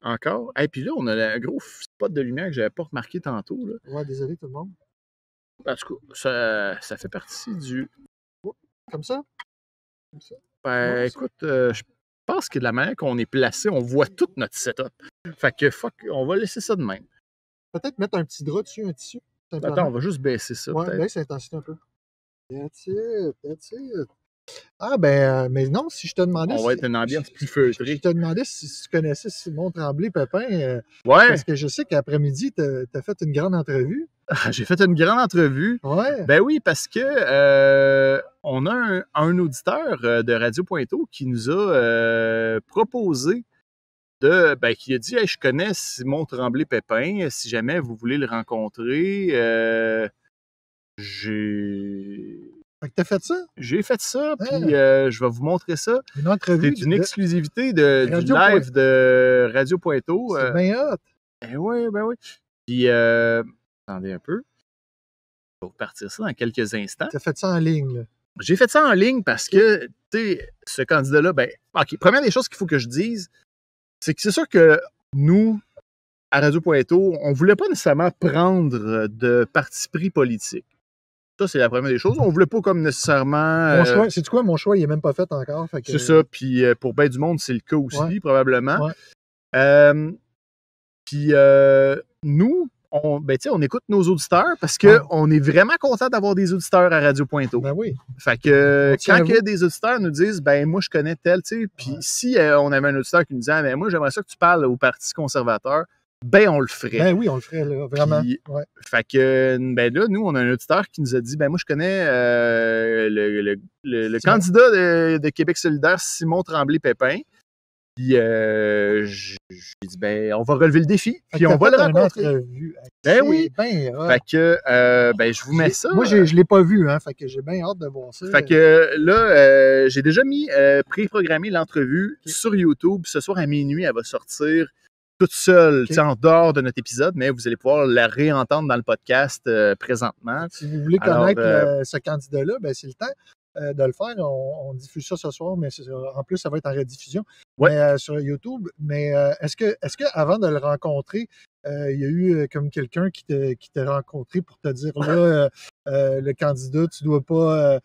Encore. Et puis là, on a un gros spot de lumière que je n'avais pas remarqué tantôt. Là. Ouais, désolé tout le monde. En tout cas, ça fait partie du. Comme ça? Comme ça? Ben, écoute, je pense que de la manière qu'on est placé, on voit tout notre setup. Fait que on va laisser ça de même. Peut-être mettre un petit drap dessus, un tissu. Simplement. Attends, on va juste baisser ça. Ouais, baisse l'intensité un peu. That's it. Ah, ben, mais non, si je te demandais. On va être une ambiance plus feutrée. Je te demandais si tu connaissais Simon Tremblay-Pépin. Ouais. Parce que je sais qu'après-midi, tu as fait une grande entrevue. J'ai fait une grande entrevue. Ouais. Ben oui, parce que on a un auditeur de Radio Pointeau qui nous a proposé qui a dit hey, je connais Simon Tremblay-Pépin, si jamais vous voulez le rencontrer, Fait que t'as fait ça? J'ai fait ça, puis je vais vous montrer ça. Une entrevue. C'est une exclusivité du live de Radio Pointeau. C'est bien hot. Ben oui. Puis, attendez un peu. Je vais repartir ça dans quelques instants. T'as fait ça en ligne, là. J'ai fait ça en ligne parce que, tu sais, ce candidat-là, OK, première des choses qu'il faut que je dise, c'est que c'est sûr que nous, à Radio Pointeau, on ne voulait pas nécessairement prendre de parti pris politique. Ça, c'est la première des choses. On ne voulait pas comme nécessairement... Mon choix, c'est-tu quoi? Mon choix, il n'est même pas fait encore. C'est ça, puis pour bien du monde, c'est le cas aussi, probablement. Ouais. Puis nous, on écoute nos auditeurs parce qu'on est vraiment content d'avoir des auditeurs à Radio Pointeau. Ben oui. Fait que quand des auditeurs nous disent moi je connais tel, tu sais, puis si on avait un auditeur qui nous disait moi j'aimerais ça que tu parles au Parti conservateur, on le ferait. Ben oui, on le ferait, là, vraiment. Puis, fait que là, nous, on a un auditeur qui nous a dit moi je connais le candidat de Québec solidaire, Simon Tremblay-Pépin. Puis j'ai dit on va relever le défi, puis on va le rencontrer. Ben oui. Fait que je vous mets ça. Moi, je l'ai pas vu, hein. Fait que j'ai bien hâte de voir ça. Fait que là, j'ai déjà mis préprogrammé l'entrevue sur YouTube. Ce soir à minuit, elle va sortir toute seule, en dehors de notre épisode, mais vous allez pouvoir la réentendre dans le podcast présentement. Si vous voulez connaître ce candidat-là, c'est le temps de le faire. On diffuse ça ce soir, mais en plus, ça va être en rediffusion sur YouTube. Mais est-ce que avant de le rencontrer, il y a eu comme quelqu'un qui t'a rencontré pour te dire là, le candidat, tu dois pas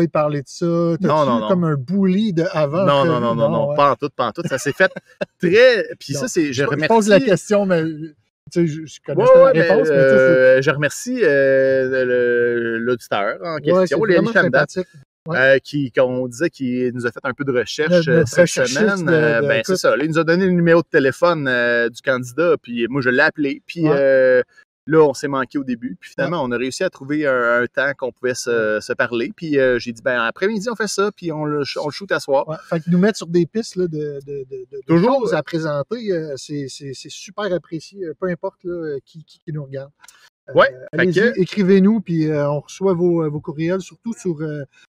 y parler de ça. Non. Comme un bully de avant. Non, pas en tout. Ça s'est fait très. Puis ça, c'est. Je remercie. Je pose la question, mais. Je connais la réponse, mais je remercie l'auditeur en question, Lélie Chamdat, qu'on disait qu'il nous a fait un peu de recherche cette semaine. C'est ça. Là, il nous a donné le numéro de téléphone du candidat, puis moi, je l'ai appelé. Puis là, on s'est manqué au début. Puis finalement, on a réussi à trouver un temps qu'on pouvait se parler. Puis j'ai dit, après-midi, on fait ça, puis on le shoot à soir. Fait que nous mettre sur des pistes là, de choses à présenter, c'est super apprécié, peu importe là, qui nous regarde. Allez-y, écrivez-nous, puis on reçoit vos courriels, surtout sur...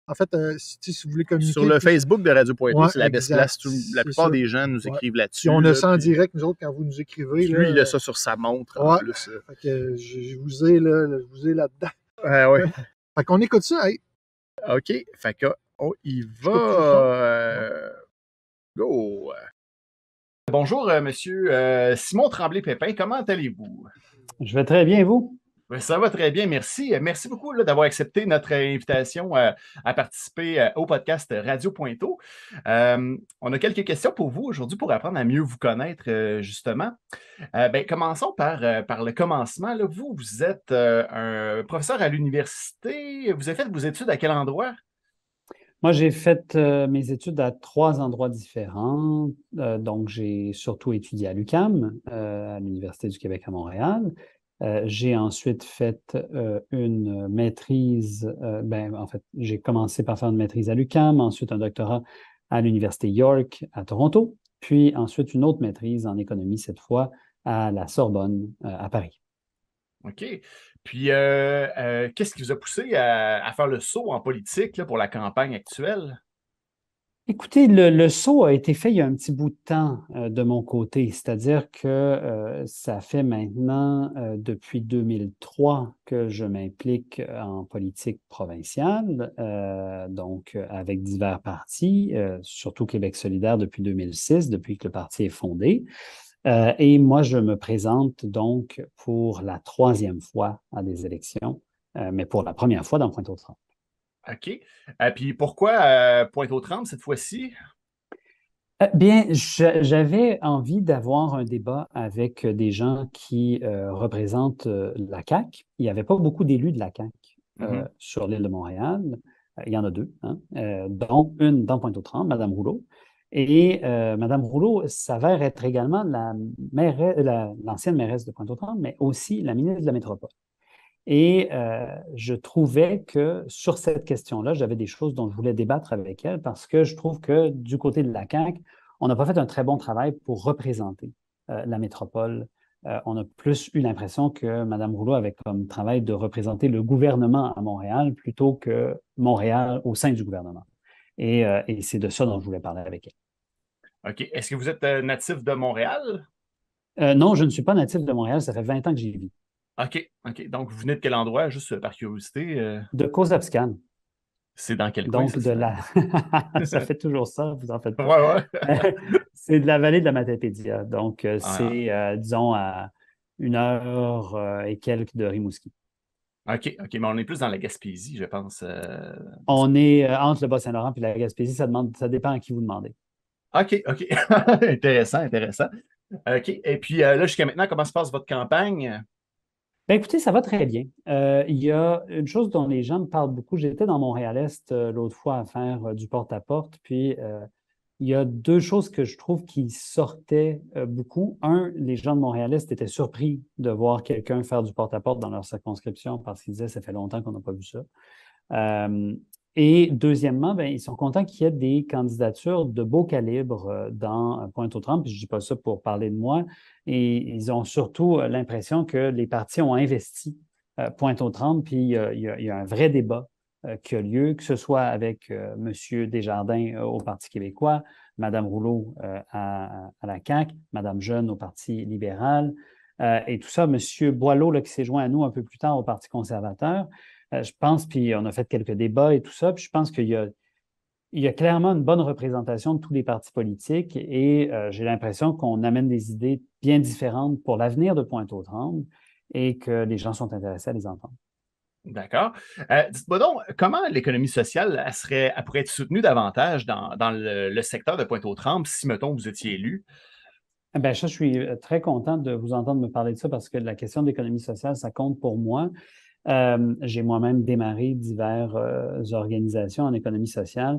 en fait, si vous voulez communiquer... Sur le Facebook de Radio Pointeau, c'est la best place. La plupart des gens nous écrivent là-dessus. Puis on a ça en direct, nous autres, quand vous nous écrivez. Lui, il a ça sur sa montre. En plus. Fait que je vous ai là-dedans. Fait qu'on écoute ça. Hey. OK. Fait qu'on y va. Go! Bonjour, monsieur Simon Tremblay-Pépin. Comment allez-vous? Je vais très bien, vous? Ça va très bien, merci. Merci beaucoup d'avoir accepté notre invitation à participer au podcast Radio Pointeau. On a quelques questions pour vous aujourd'hui pour apprendre à mieux vous connaître, justement. Commençons par le commencement. Là, vous êtes un professeur à l'université. Vous avez fait vos études à quel endroit? Moi, j'ai fait mes études à 3 endroits différents. Donc, j'ai surtout étudié à l'UQAM, à l'Université du Québec à Montréal. J'ai ensuite fait une maîtrise, en fait, j'ai commencé par faire une maîtrise à l'UQAM, ensuite un doctorat à l'Université York à Toronto, puis ensuite une autre maîtrise en économie, cette fois à la Sorbonne à Paris. OK. Puis, qu'est-ce qui vous a poussé à faire le saut en politique là, pour la campagne actuelle? Écoutez, le saut a été fait il y a un petit bout de temps de mon côté, c'est-à-dire que ça fait maintenant depuis 2003 que je m'implique en politique provinciale, donc avec divers partis, surtout Québec solidaire depuis 2006, depuis que le parti est fondé. Et moi, je me présente donc pour la troisième fois à des élections, mais pour la première fois dans Pointe-aux-Trembles. OK. Puis pourquoi Pointe-aux-Trembles cette fois-ci? Bien, j'avais envie d'avoir un débat avec des gens qui représentent la CAQ. Il n'y avait pas beaucoup d'élus de la CAQ sur l'île de Montréal. Il y en a deux, hein, dont une dans Pointe-aux-Trembles, Mme Rouleau. Et Mme Rouleau s'avère être également l'ancienne mairesse de Pointe-aux-Trembles, mais aussi la ministre de la Métropole. Et je trouvais que sur cette question-là, j'avais des choses dont je voulais débattre avec elle parce que je trouve que du côté de la CAQ, on n'a pas fait un très bon travail pour représenter la métropole. On a plus eu l'impression que Mme Rouleau avait comme travail de représenter le gouvernement à Montréal plutôt que Montréal au sein du gouvernement. Et c'est de ça dont je voulais parler avec elle. OK. Est-ce que vous êtes natif de Montréal? Non, je ne suis pas natif de Montréal. Ça fait 20 ans que j'y vis. OK. OK. Donc, vous venez de quel endroit, juste par curiosité? De Cozaspcan. C'est dans quel coin, Donc, ça? de la... ça fait toujours ça, vous en faites pas. Ouais. C'est de la vallée de la Matapédia. Donc, c'est, disons, à 1 heure et quelques de Rimouski. OK. Mais on est plus dans la Gaspésie, je pense. On est entre le Bas-Saint-Laurent et la Gaspésie. Ça dépend à qui vous demandez. OK. Intéressant. OK. Et puis là, jusqu'à maintenant, comment se passe votre campagne? Bien, écoutez, ça va très bien. Il y a une chose dont les gens me parlent beaucoup. J'étais dans Montréal-Est l'autre fois à faire du porte-à-porte, puis il y a deux choses que je trouve qui sortaient beaucoup. Un, les gens de Montréal-Est étaient surpris de voir quelqu'un faire du porte-à-porte dans leur circonscription parce qu'ils disaient ça fait longtemps qu'on n'a pas vu ça. Et deuxièmement, ben, ils sont contents qu'il y ait des candidatures de beau calibre dans Pointe-aux-Trembles. Puis je ne dis pas ça pour parler de moi. Et ils ont surtout l'impression que les partis ont investi Pointe-aux-Trembles. Puis il y a un vrai débat qui a lieu, que ce soit avec M. Desjardins au Parti québécois, Mme Rouleau à la CAQ, Mme Jeune au Parti libéral. Et tout ça, M. Boileau, là, qui s'est joint à nous un peu plus tard au Parti conservateur. Je pense, puis on a fait quelques débats et tout ça, puis je pense qu'il y a clairement une bonne représentation de tous les partis politiques et j'ai l'impression qu'on amène des idées bien différentes pour l'avenir de Pointe-aux-Trembles et que les gens sont intéressés à les entendre. D'accord. Dites-moi donc, comment l'économie sociale, elle pourrait être soutenue davantage dans le secteur de Pointe-aux-Trembles si, mettons, vous étiez élu? Bien, je suis très content de vous entendre me parler de ça parce que la question de l'économie sociale, ça compte pour moi. J'ai moi-même démarré diverses organisations en économie sociale.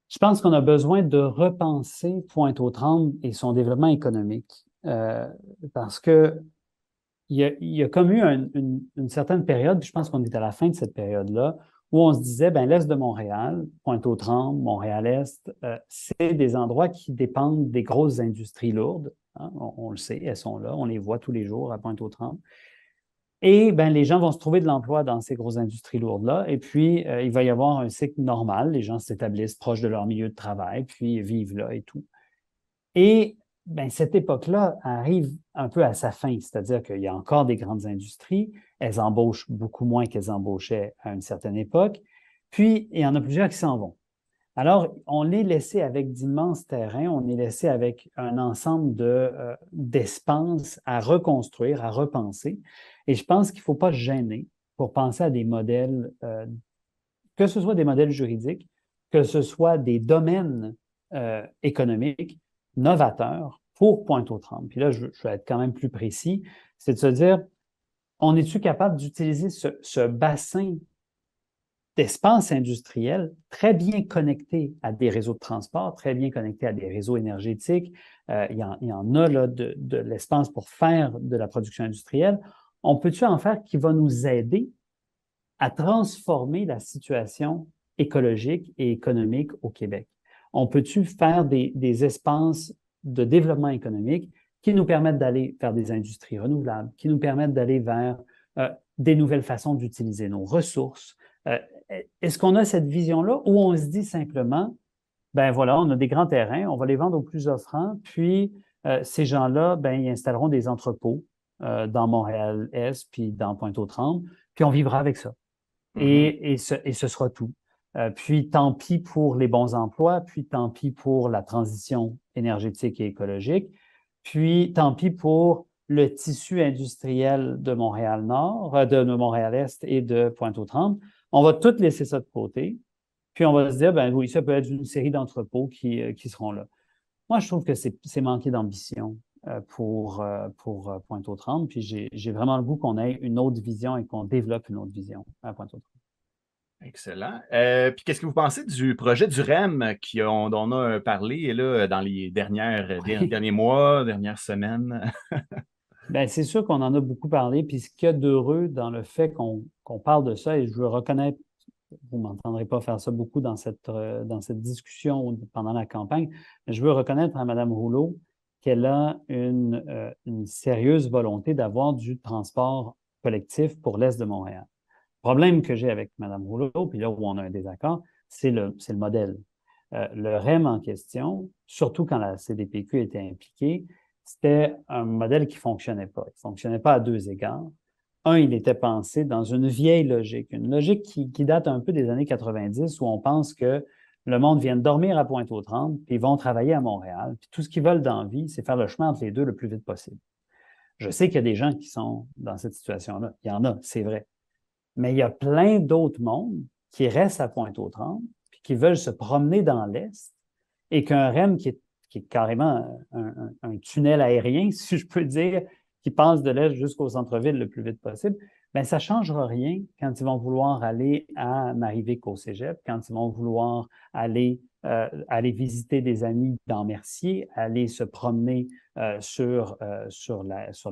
Je pense qu'on a besoin de repenser Pointe-aux-Trembles et son développement économique parce que il y a comme eu une certaine période, puis je pense qu'on est à la fin de cette période-là, où on se disait, ben l'Est de Montréal, Pointe-aux-Trembles, Montréal-Est, c'est des endroits qui dépendent des grosses industries lourdes. Hein, on le sait, elles sont là, on les voit tous les jours à Pointe-aux-Trembles. Et ben, les gens vont se trouver de l'emploi dans ces grosses industries lourdes-là. Et puis, il va y avoir un cycle normal. Les gens s'établissent proches de leur milieu de travail, puis vivent là et tout. Et ben, cette époque-là arrive un peu à sa fin, c'est-à-dire qu'il y a encore des grandes industries. Elles embauchent beaucoup moins qu'elles embauchaient à une certaine époque. Puis, il y en a plusieurs qui s'en vont. Alors, on est laissé avec d'immenses terrains, on est laissé avec un ensemble d'espaces à reconstruire, à repenser. Et je pense qu'il ne faut pas se gêner pour penser à des modèles, que ce soit des modèles juridiques, que ce soit des domaines économiques novateurs pour Pointe-aux-Trembles. Puis là, je vais être quand même plus précis, c'est de se dire, on est-tu capable d'utiliser ce bassin d'espace industriel très bien connecté à des réseaux de transport, très bien connecté à des réseaux énergétiques. Il y en a là, de l'espace pour faire de la production industrielle. on peut-tu en faire qui va nous aider à transformer la situation écologique et économique au Québec? On peut-tu faire des espaces de développement économique qui nous permettent d'aller vers des industries renouvelables, qui nous permettent d'aller vers des nouvelles façons d'utiliser nos ressources? Est-ce qu'on a cette vision-là ou on se dit simplement, ben voilà, on a des grands terrains, on va les vendre aux plus offrants, puis ces gens-là, ben, ils installeront des entrepôts dans Montréal-Est, puis dans Pointe-aux-Trembles, puis on vivra avec ça. Et ce sera tout. Puis tant pis pour les bons emplois, puis tant pis pour la transition énergétique et écologique, puis tant pis pour le tissu industriel de Montréal-Nord, de Montréal-Est et de Pointe-aux-Trembles. On va tout laisser ça de côté, puis on va se dire, ben oui, ça peut être une série d'entrepôts qui seront là. Moi, je trouve que c'est manquer d'ambition pour Pointe-aux-Trembles, puis j'ai vraiment le goût qu'on ait une autre vision et qu'on développe une autre vision à Pointe-aux-Trembles. Excellent. Puis qu'est-ce que vous pensez du projet du REM dont on a parlé là, dans les derniers mois, dernières semaines? Bien, c'est sûr qu'on en a beaucoup parlé, puis ce qu'il y a d'heureux dans le fait qu'on parle de ça, et je veux reconnaître, vous ne m'entendrez pas faire ça beaucoup dans cette discussion ou pendant la campagne, mais je veux reconnaître à Mme Rouleau qu'elle a une sérieuse volonté d'avoir du transport collectif pour l'Est de Montréal. Le problème que j'ai avec Mme Rouleau, puis là où on a un désaccord, c'est le modèle. Le REM en question, surtout quand la CDPQ était impliquée, c'était un modèle qui ne fonctionnait pas. Il ne fonctionnait pas à deux égards. Un, il était pensé dans une vieille logique, une logique qui date un peu des années 90, où on pense que le monde vient de dormir à Pointe-aux-Trembles, puis ils vont travailler à Montréal, puis tout ce qu'ils veulent dans la vie, c'est faire le chemin entre les deux le plus vite possible. Je sais qu'il y a des gens qui sont dans cette situation-là. Il y en a, c'est vrai. Mais il y a plein d'autres mondes qui restent à Pointe-aux-Trembles, puis qui veulent se promener dans l'Est, et qu'un REM qui est carrément un tunnel aérien, si je peux dire, qui passe de l'Est jusqu'au centre-ville le plus vite possible, bien, ça ne changera rien quand ils vont vouloir aller à Marivic au Cégep, quand ils vont vouloir aller visiter des amis dans Mercier, aller se promener sur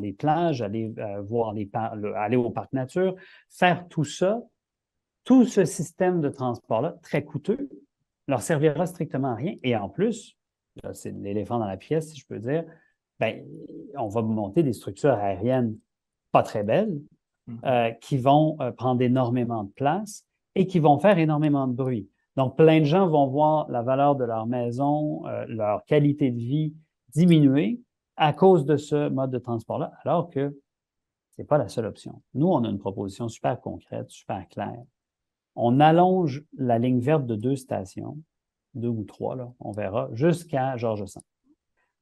les plages, aller aller au parc nature, faire tout ça, tout ce système de transport-là, très coûteux, leur servira strictement à rien. Et en plus, là, c'est l'éléphant dans la pièce, si je peux dire, ben, on va monter des structures aériennes pas très belles, qui vont prendre énormément de place et qui vont faire énormément de bruit. Donc, plein de gens vont voir la valeur de leur maison, leur qualité de vie diminuer à cause de ce mode de transport-là, alors que ce n'est pas la seule option. Nous, on a une proposition super concrète, super claire. On allonge la ligne verte de 2 stations, 2 ou 3, là, on verra, jusqu'à Georges V.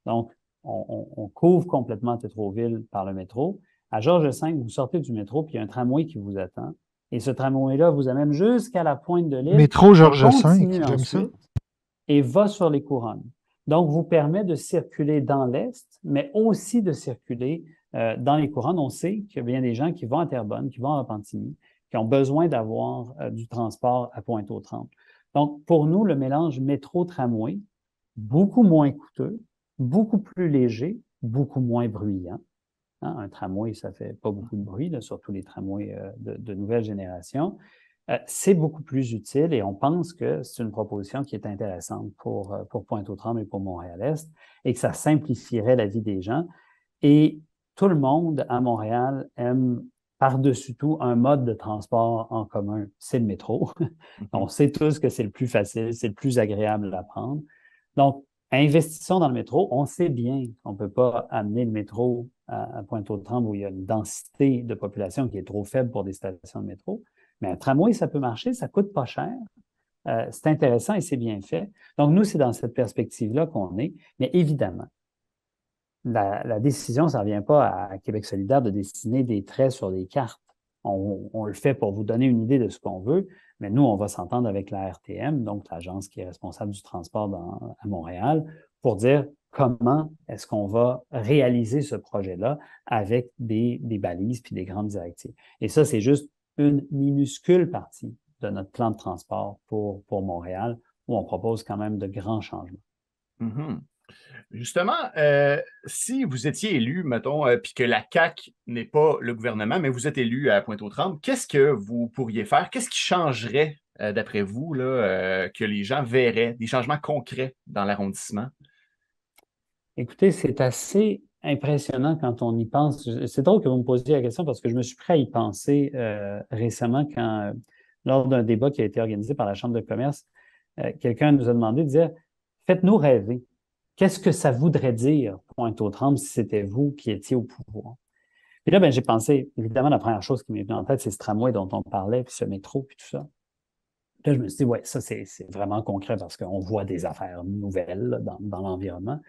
Donc, on couvre complètement Tétroville par le métro. À Georges V, vous sortez du métro, puis il y a un tramway qui vous attend. Et ce tramway-là vous amène jusqu'à la pointe de l'île. Métro Georges V, j'aime ça. Et va sur les couronnes. Donc, vous permet de circuler dans l'Est, mais aussi de circuler dans les couronnes. On sait qu'il y a bien des gens qui vont à Terrebonne, qui vont à Repentigny, qui ont besoin d'avoir du transport à Pointe-aux-Trembles. Donc, pour nous, le mélange métro-tramway, beaucoup moins coûteux, beaucoup plus léger, beaucoup moins bruyant. Hein? Un tramway, ça ne fait pas beaucoup de bruit, là, surtout les tramways de nouvelle génération. C'est beaucoup plus utile et on pense que c'est une proposition qui est intéressante pour Pointe-aux-Trembles et pour Montréal-Est et que ça simplifierait la vie des gens. Et tout le monde à Montréal aime par-dessus tout un mode de transport en commun, c'est le métro. On sait tous que c'est le plus facile, c'est le plus agréable à prendre. Donc, investissons dans le métro. On sait bien qu'on ne peut pas amener le métro à Pointe-aux-Trembles où il y a une densité de population qui est trop faible pour des stations de métro. Mais un tramway, ça peut marcher, ça ne coûte pas cher. C'est intéressant et c'est bien fait. Donc, nous, c'est dans cette perspective-là qu'on est. Mais évidemment, la décision, ça ne revient pas à Québec solidaire de dessiner des traits sur des cartes. On le fait pour vous donner une idée de ce qu'on veut, mais nous, on va s'entendre avec la RTM, donc l'agence qui est responsable du transport à Montréal, pour dire comment est-ce qu'on va réaliser ce projet-là avec des balises puis des grandes directives. Et ça, c'est juste une minuscule partie de notre plan de transport pour Montréal, où on propose quand même de grands changements. Mm-hmm. Justement, si vous étiez élu, mettons, puis que la CAQ n'est pas le gouvernement, mais vous êtes élu à Pointe-aux-Trembles, qu'est-ce que vous pourriez faire? Qu'est-ce qui changerait, d'après vous, là, que les gens verraient, des changements concrets dans l'arrondissement? Écoutez, c'est assez impressionnant quand on y pense. C'est drôle que vous me posiez la question parce que je me suis prêt à y penser récemment lors d'un débat qui a été organisé par la Chambre de commerce, quelqu'un nous a demandé de dire, faites-nous rêver. Qu'est-ce que ça voudrait dire, Pointe-aux-Trembles, si c'était vous qui étiez au pouvoir? Puis là, ben, j'ai pensé, évidemment, la première chose qui m'est venue en tête, c'est ce tramway dont on parlait, puis ce métro, puis tout ça. Là, je me suis dit, ouais, ça, c'est vraiment concret parce qu'on voit des affaires nouvelles là, dans l'environnement.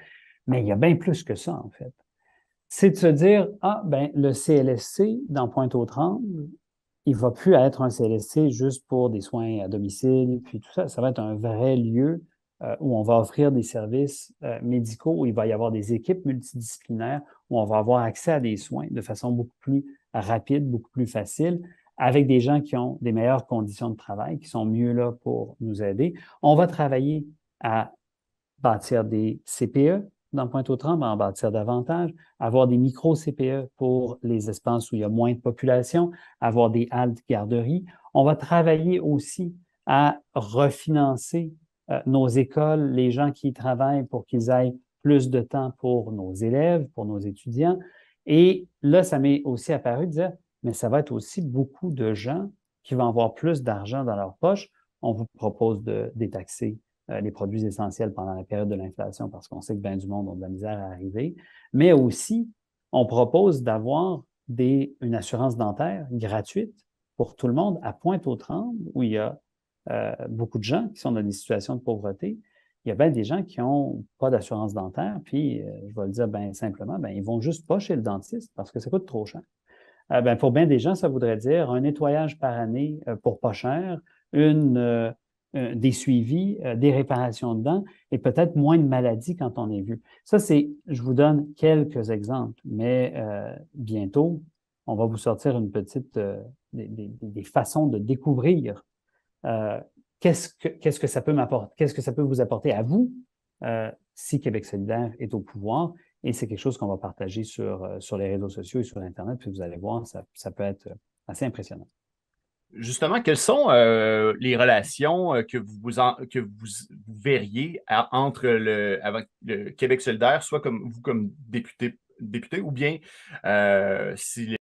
Mais il y a bien plus que ça, en fait. C'est de se dire, ah, ben, le CLSC dans Pointe-aux-Trembles, il va plus être un CLSC juste pour des soins à domicile, puis tout ça. Ça va être un vrai lieu où on va offrir des services médicaux, où il va y avoir des équipes multidisciplinaires, où on va avoir accès à des soins de façon beaucoup plus rapide, beaucoup plus facile, avec des gens qui ont des meilleures conditions de travail, qui sont mieux là pour nous aider. On va travailler à bâtir des CPE dans Pointe-aux-Trembles, en bâtir davantage, avoir des micro-CPE pour les espaces où il y a moins de population, avoir des haltes garderies. On va travailler aussi à refinancer nos écoles, les gens qui y travaillent pour qu'ils aient plus de temps pour nos élèves, pour nos étudiants. Et là, ça m'est aussi apparu de dire, mais ça va être aussi beaucoup de gens qui vont avoir plus d'argent dans leur poche. On vous propose de détaxer les produits essentiels pendant la période de l'inflation parce qu'on sait que bien du monde ont de la misère à arriver. Mais aussi, on propose d'avoir une assurance dentaire gratuite pour tout le monde à Pointe-aux-Trembles où il y a beaucoup de gens qui sont dans des situations de pauvreté. Il y a bien des gens qui n'ont pas d'assurance dentaire, puis je vais le dire bien simplement, ben, ils vont juste pas chez le dentiste parce que ça coûte trop cher. Ben, pour bien des gens, ça voudrait dire un nettoyage par année pour pas cher, des suivis, des réparations de dents et peut-être moins de maladies quand on est vu. Ça, je vous donne quelques exemples, mais bientôt, on va vous sortir une petite, des façons de découvrir qu'est-ce que ça peut m'apporter, qu'est-ce que ça peut vous apporter à vous si Québec solidaire est au pouvoir. Et c'est quelque chose qu'on va partager sur les réseaux sociaux et sur Internet, puis vous allez voir, ça peut être assez impressionnant. Justement, quelles sont les relations que vous verriez entre avec le Québec solidaire, soit comme vous comme député ou bien si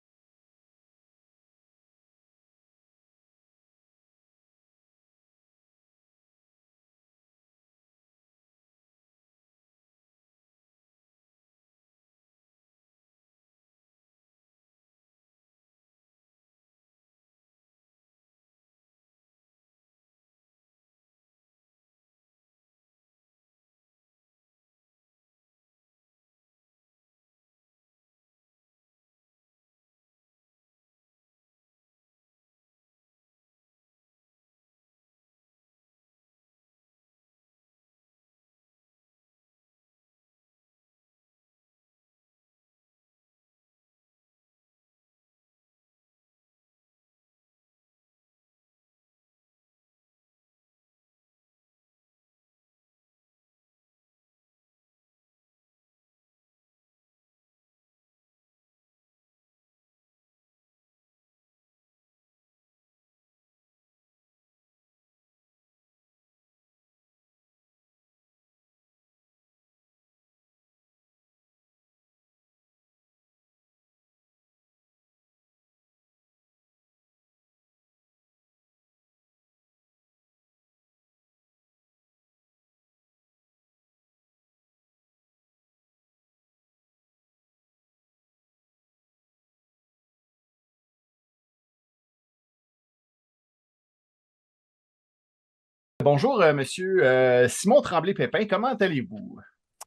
Bonjour, monsieur Simon Tremblay-Pépin, comment allez-vous?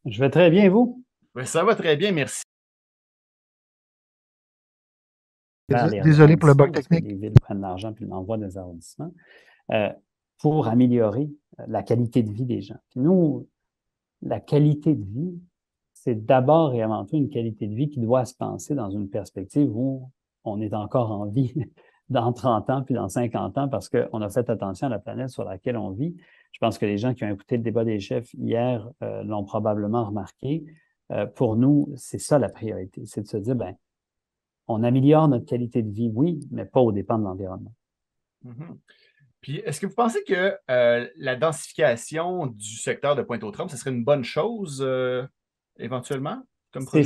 Je vais très bien, vous? Ben, ça va très bien, merci. Désolé pour le bug technique. Les villes prennent l'argent puis l'envoient des arrondissements pour améliorer la qualité de vie des gens. Puis nous, la qualité de vie, c'est d'abord et avant tout une qualité de vie qui doit se penser dans une perspective où on est encore en vie dans 30 ans puis dans 50 ans parce qu'on a fait attention à la planète sur laquelle on vit. Je pense que les gens qui ont écouté le débat des chefs hier l'ont probablement remarqué. Pour nous, c'est ça la priorité, c'est de se dire, ben, on améliore notre qualité de vie, oui, mais pas aux dépens de l'environnement. Mm-hmm. Puis, est-ce que vous pensez que la densification du secteur de Pointe-aux-Trembles, ce serait une bonne chose éventuellement comme projet?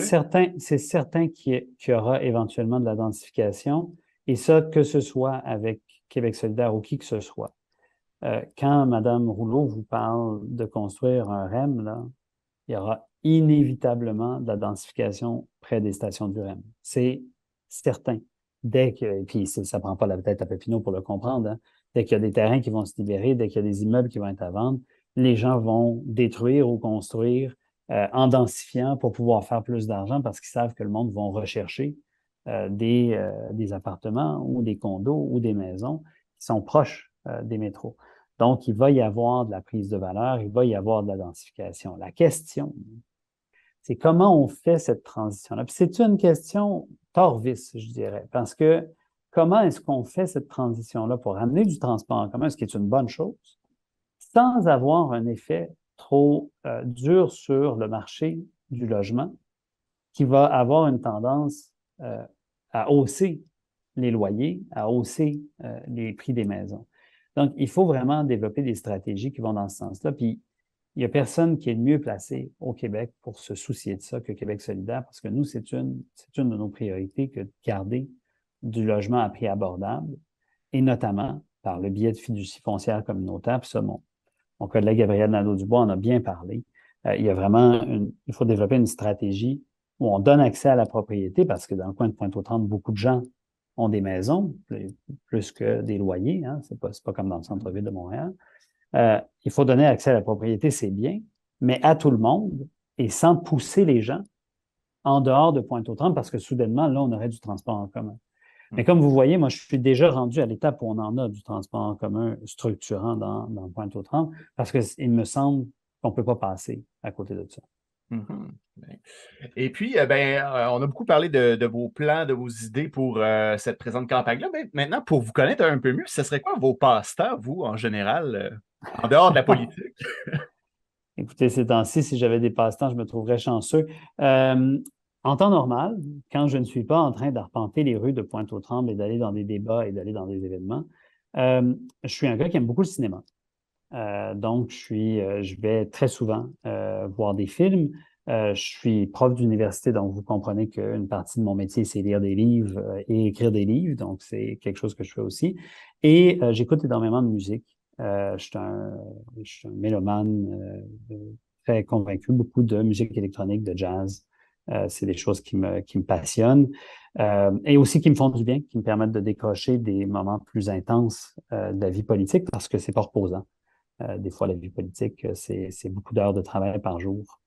C'est certain qu'il y aura éventuellement de la densification, et ça, que ce soit avec Québec solidaire ou qui que ce soit. Quand Mme Rouleau vous parle de construire un REM, là, il y aura inévitablement de la densification près des stations du REM. C'est certain. Et puis ça ne prend pas la tête à Papineau pour le comprendre, hein. Dès qu'il y a des terrains qui vont se libérer, dès qu'il y a des immeubles qui vont être à vendre, les gens vont détruire ou construire en densifiant pour pouvoir faire plus d'argent parce qu'ils savent que le monde va rechercher des appartements ou des condos ou des maisons qui sont proches des métros. Donc, il va y avoir de la prise de valeur, il va y avoir de la densification. La question, c'est comment on fait cette transition-là. Puis c'est une question tort-vice, je dirais, parce que comment est-ce qu'on fait cette transition-là pour amener du transport en commun, ce qui est une bonne chose, sans avoir un effet trop dur sur le marché du logement, qui va avoir une tendance à hausser les loyers, à hausser les prix des maisons. Donc, il faut vraiment développer des stratégies qui vont dans ce sens-là. Puis, il n'y a personne qui est le mieux placé au Québec pour se soucier de ça que Québec solidaire, parce que nous, c'est une de nos priorités que de garder du logement à prix abordable, et notamment par le biais de fiducie foncière communautaire. Puis ça, mon collègue Gabriel Nadeau-Dubois en a bien parlé. Il y a vraiment il faut développer une stratégie où on donne accès à la propriété, parce que dans le coin de Pointe-aux-Trembles, beaucoup de gens ont des maisons, plus que des loyers, hein. C'est pas comme dans le centre-ville de Montréal. Il faut donner accès à la propriété, c'est bien, mais à tout le monde et sans pousser les gens en dehors de Pointe-aux-Trembles, parce que soudainement, là, on aurait du transport en commun. Mais comme vous voyez, moi, je suis déjà rendu à l'étape où on en a du transport en commun structurant dans Pointe-aux-Trembles, parce qu'il me semble qu'on ne peut pas passer à côté de ça. Mm-hmm. Et puis, on a beaucoup parlé de vos plans, de vos idées pour cette présente campagne-là. Mais maintenant, pour vous connaître un peu mieux, ce serait quoi vos passe-temps, vous, en général, en dehors de la politique? Écoutez, ces temps-ci, si j'avais des passe-temps, je me trouverais chanceux. En temps normal, quand je ne suis pas en train d'arpenter les rues de Pointe-aux-Trembles et d'aller dans des débats et d'aller dans des événements, je suis un gars qui aime beaucoup le cinéma. Donc, je vais très souvent voir des films. Je suis prof d'université, donc vous comprenez qu'une partie de mon métier, c'est lire des livres et écrire des livres. Donc, c'est quelque chose que je fais aussi. Et j'écoute énormément de musique. Je suis un mélomane très convaincu, beaucoup de musique électronique, de jazz. C'est des choses qui me passionnent et aussi qui me font du bien, qui me permettent de décrocher des moments plus intenses de la vie politique parce que c'est pas reposant. Des fois, la vie politique, c'est beaucoup d'heures de travail par jour.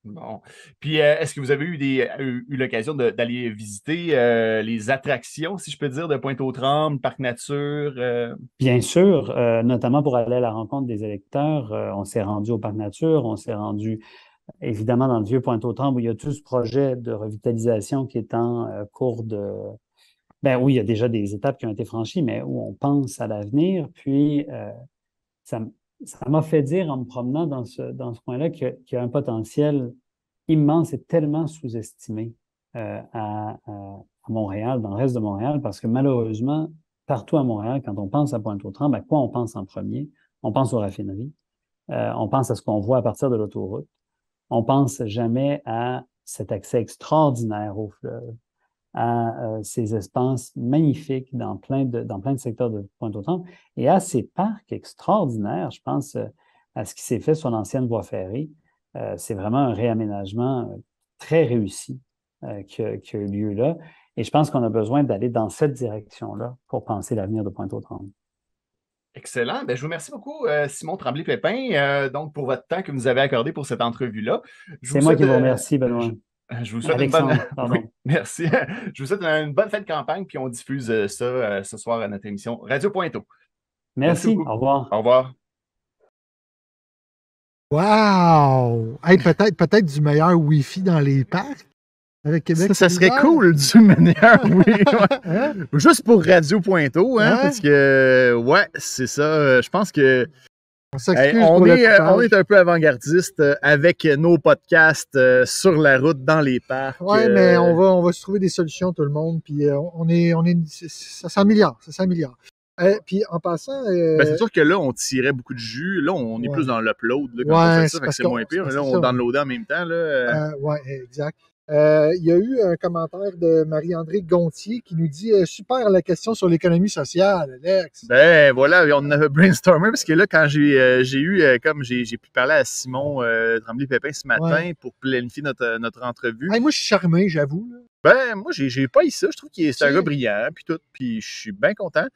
Bon. Puis, est-ce que vous avez eu l'occasion d'aller visiter les attractions, si je peux dire, de Pointe-aux-Trembles, Parc Nature? Bien sûr, notamment pour aller à la rencontre des électeurs. On s'est rendu au Parc Nature, on s'est rendu évidemment dans le vieux Pointe-aux-Trembles où il y a tout ce projet de revitalisation qui est en cours de... Ben oui, il y a déjà des étapes qui ont été franchies, mais où on pense à l'avenir. Puis, ça m'a fait dire en me promenant dans ce coin-là qu'il y a un potentiel immense et tellement sous-estimé à Montréal, dans le reste de Montréal, parce que malheureusement, partout à Montréal, quand on pense à Pointe-aux-Trembles, à quoi on pense en premier? On pense aux raffineries, on pense à ce qu'on voit à partir de l'autoroute, on pense jamais à cet accès extraordinaire au fleuve, à ces espaces magnifiques dans plein de secteurs de Pointe-aux-Trembles et à ces parcs extraordinaires. Je pense à ce qui s'est fait sur l'ancienne voie ferrée. C'est vraiment un réaménagement très réussi qui a eu lieu là. Et je pense qu'on a besoin d'aller dans cette direction-là pour penser l'avenir de Pointe-aux-Trembles. Excellent. Je vous remercie beaucoup, Simon Tremblay-Pépin, donc pour votre temps que vous nous avez accordé pour cette entrevue-là. C'est moi qui vous remercie, Benoît. Je vous souhaite Alexandre, une bonne... pardon. Oui, merci. Je vous souhaite une bonne fin de campagne, puis on diffuse ça ce soir à notre émission Radio Pointeau. Merci. Au revoir. Au revoir. Wow! Hey, peut-être du meilleur Wi-Fi dans les parcs. Avec Québec Ça serait solidaire. cool d'une manière, oui. Ouais. Hein? Juste pour Radio Pointeau, hein, Hein? parce que, ouais, c'est ça. Je pense que On s'excuse on pour le est coupage. un peu avant-gardiste avec nos podcasts sur la route, dans les parcs. Ouais, mais on va se trouver des solutions, tout le monde. Puis ça s'améliore. Ça s'améliore. Puis en passant. Ben, c'est sûr que là, on tirait beaucoup de jus. Là, on est Ouais. plus dans l'upload là, quand Ouais, on fait c'est ça, fait que parce c'est qu'on- moins pire. c'est Là, ça. on downloadait en même temps. Là, Ouais, exact. Il y a eu un commentaire de Marie-André Gontier qui nous dit super la question sur l'économie sociale, Alex. Ben voilà, on avait brainstormé parce que là, quand j'ai eu, comme j'ai pu parler à Simon Tremblay-Pépin ce matin Ouais. pour planifier notre entrevue, Hey, moi, je suis charmé, j'avoue. Là. ben moi, j'ai pas eu ça. Je trouve qu'il est un Si. gars brillant, puis tout, puis je suis bien content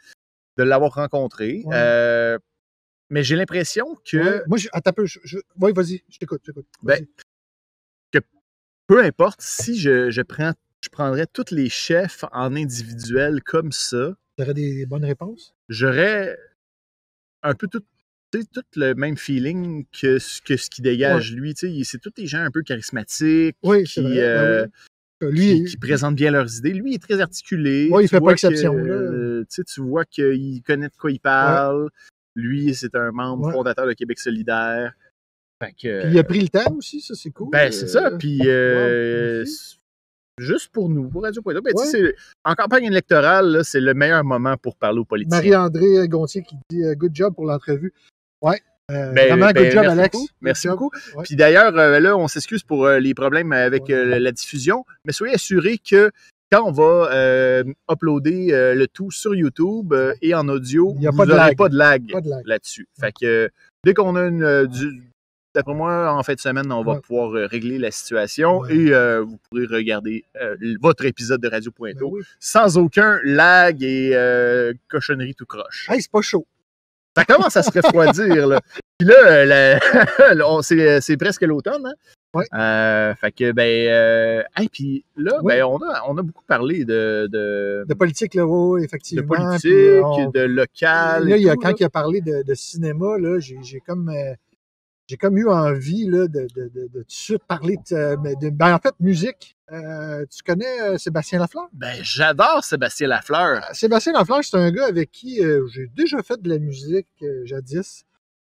de l'avoir rencontré. Ouais. Mais j'ai l'impression que, Ouais. Moi, attends un peu. Oui, vas-y, je t'écoute. ben, Vas-y. peu importe, si je prendrais tous les chefs en individuel comme ça, T'aurais des bonnes réponses? j'aurais un peu tout le même feeling que ce qui dégage lui. Tu sais, c'est tous des gens un peu charismatiques, Oui, c'est qui, vrai. Ben oui. qui présentent bien leurs idées. Lui, il est très articulé. Ouais, il Tu fait pas vois exception, que, là. tu vois qu'il connaît de quoi il parle. Lui, c'est un membre Ouais. fondateur de Québec solidaire. Fait que, Puis il a pris le temps aussi, ça, c'est cool. ben, c'est ça. Puis, merci. juste pour nous, pour Radio Pointeau. Ben, Ouais. tu sais, en campagne électorale, là, c'est le meilleur moment pour parler aux politiciens. Marie-André Gontier qui dit good job pour l'entrevue. Ouais. Ben, Vraiment, good job, merci Alex. beaucoup. Good Merci job. beaucoup. Ouais. Puis d'ailleurs, là, on s'excuse pour les problèmes avec Ouais. la diffusion, mais soyez assurés que quand on va uploader le tout sur YouTube et en audio, Il y a vous pas de n'aurez lag. pas de lag Pas de lag. là-dessus. Fait que dès qu'on a d'après moi, en fin de semaine, on va Ouais. pouvoir régler la situation Ouais. et vous pourrez regarder votre épisode de Radio Ben Pointeau oui. sans aucun lag et cochonnerie tout croche. Hey, c'est pas chaud. Ça commence à se refroidir, là. Puis là, c'est presque l'automne, hein? Ouais. Fait que, ben, hey, puis là, Oui. ben, on a beaucoup parlé de politique, là, oui, de effectivement. politique, Puis, de local. là, et tout, quand là. il a parlé de cinéma, là, j'ai comme eu envie là, de tout de suite parler ben, en fait, musique. Tu connais Sébastien Lafleur? Ben, j'adore Sébastien Lafleur. Sébastien Lafleur, c'est un gars avec qui j'ai déjà fait de la musique jadis.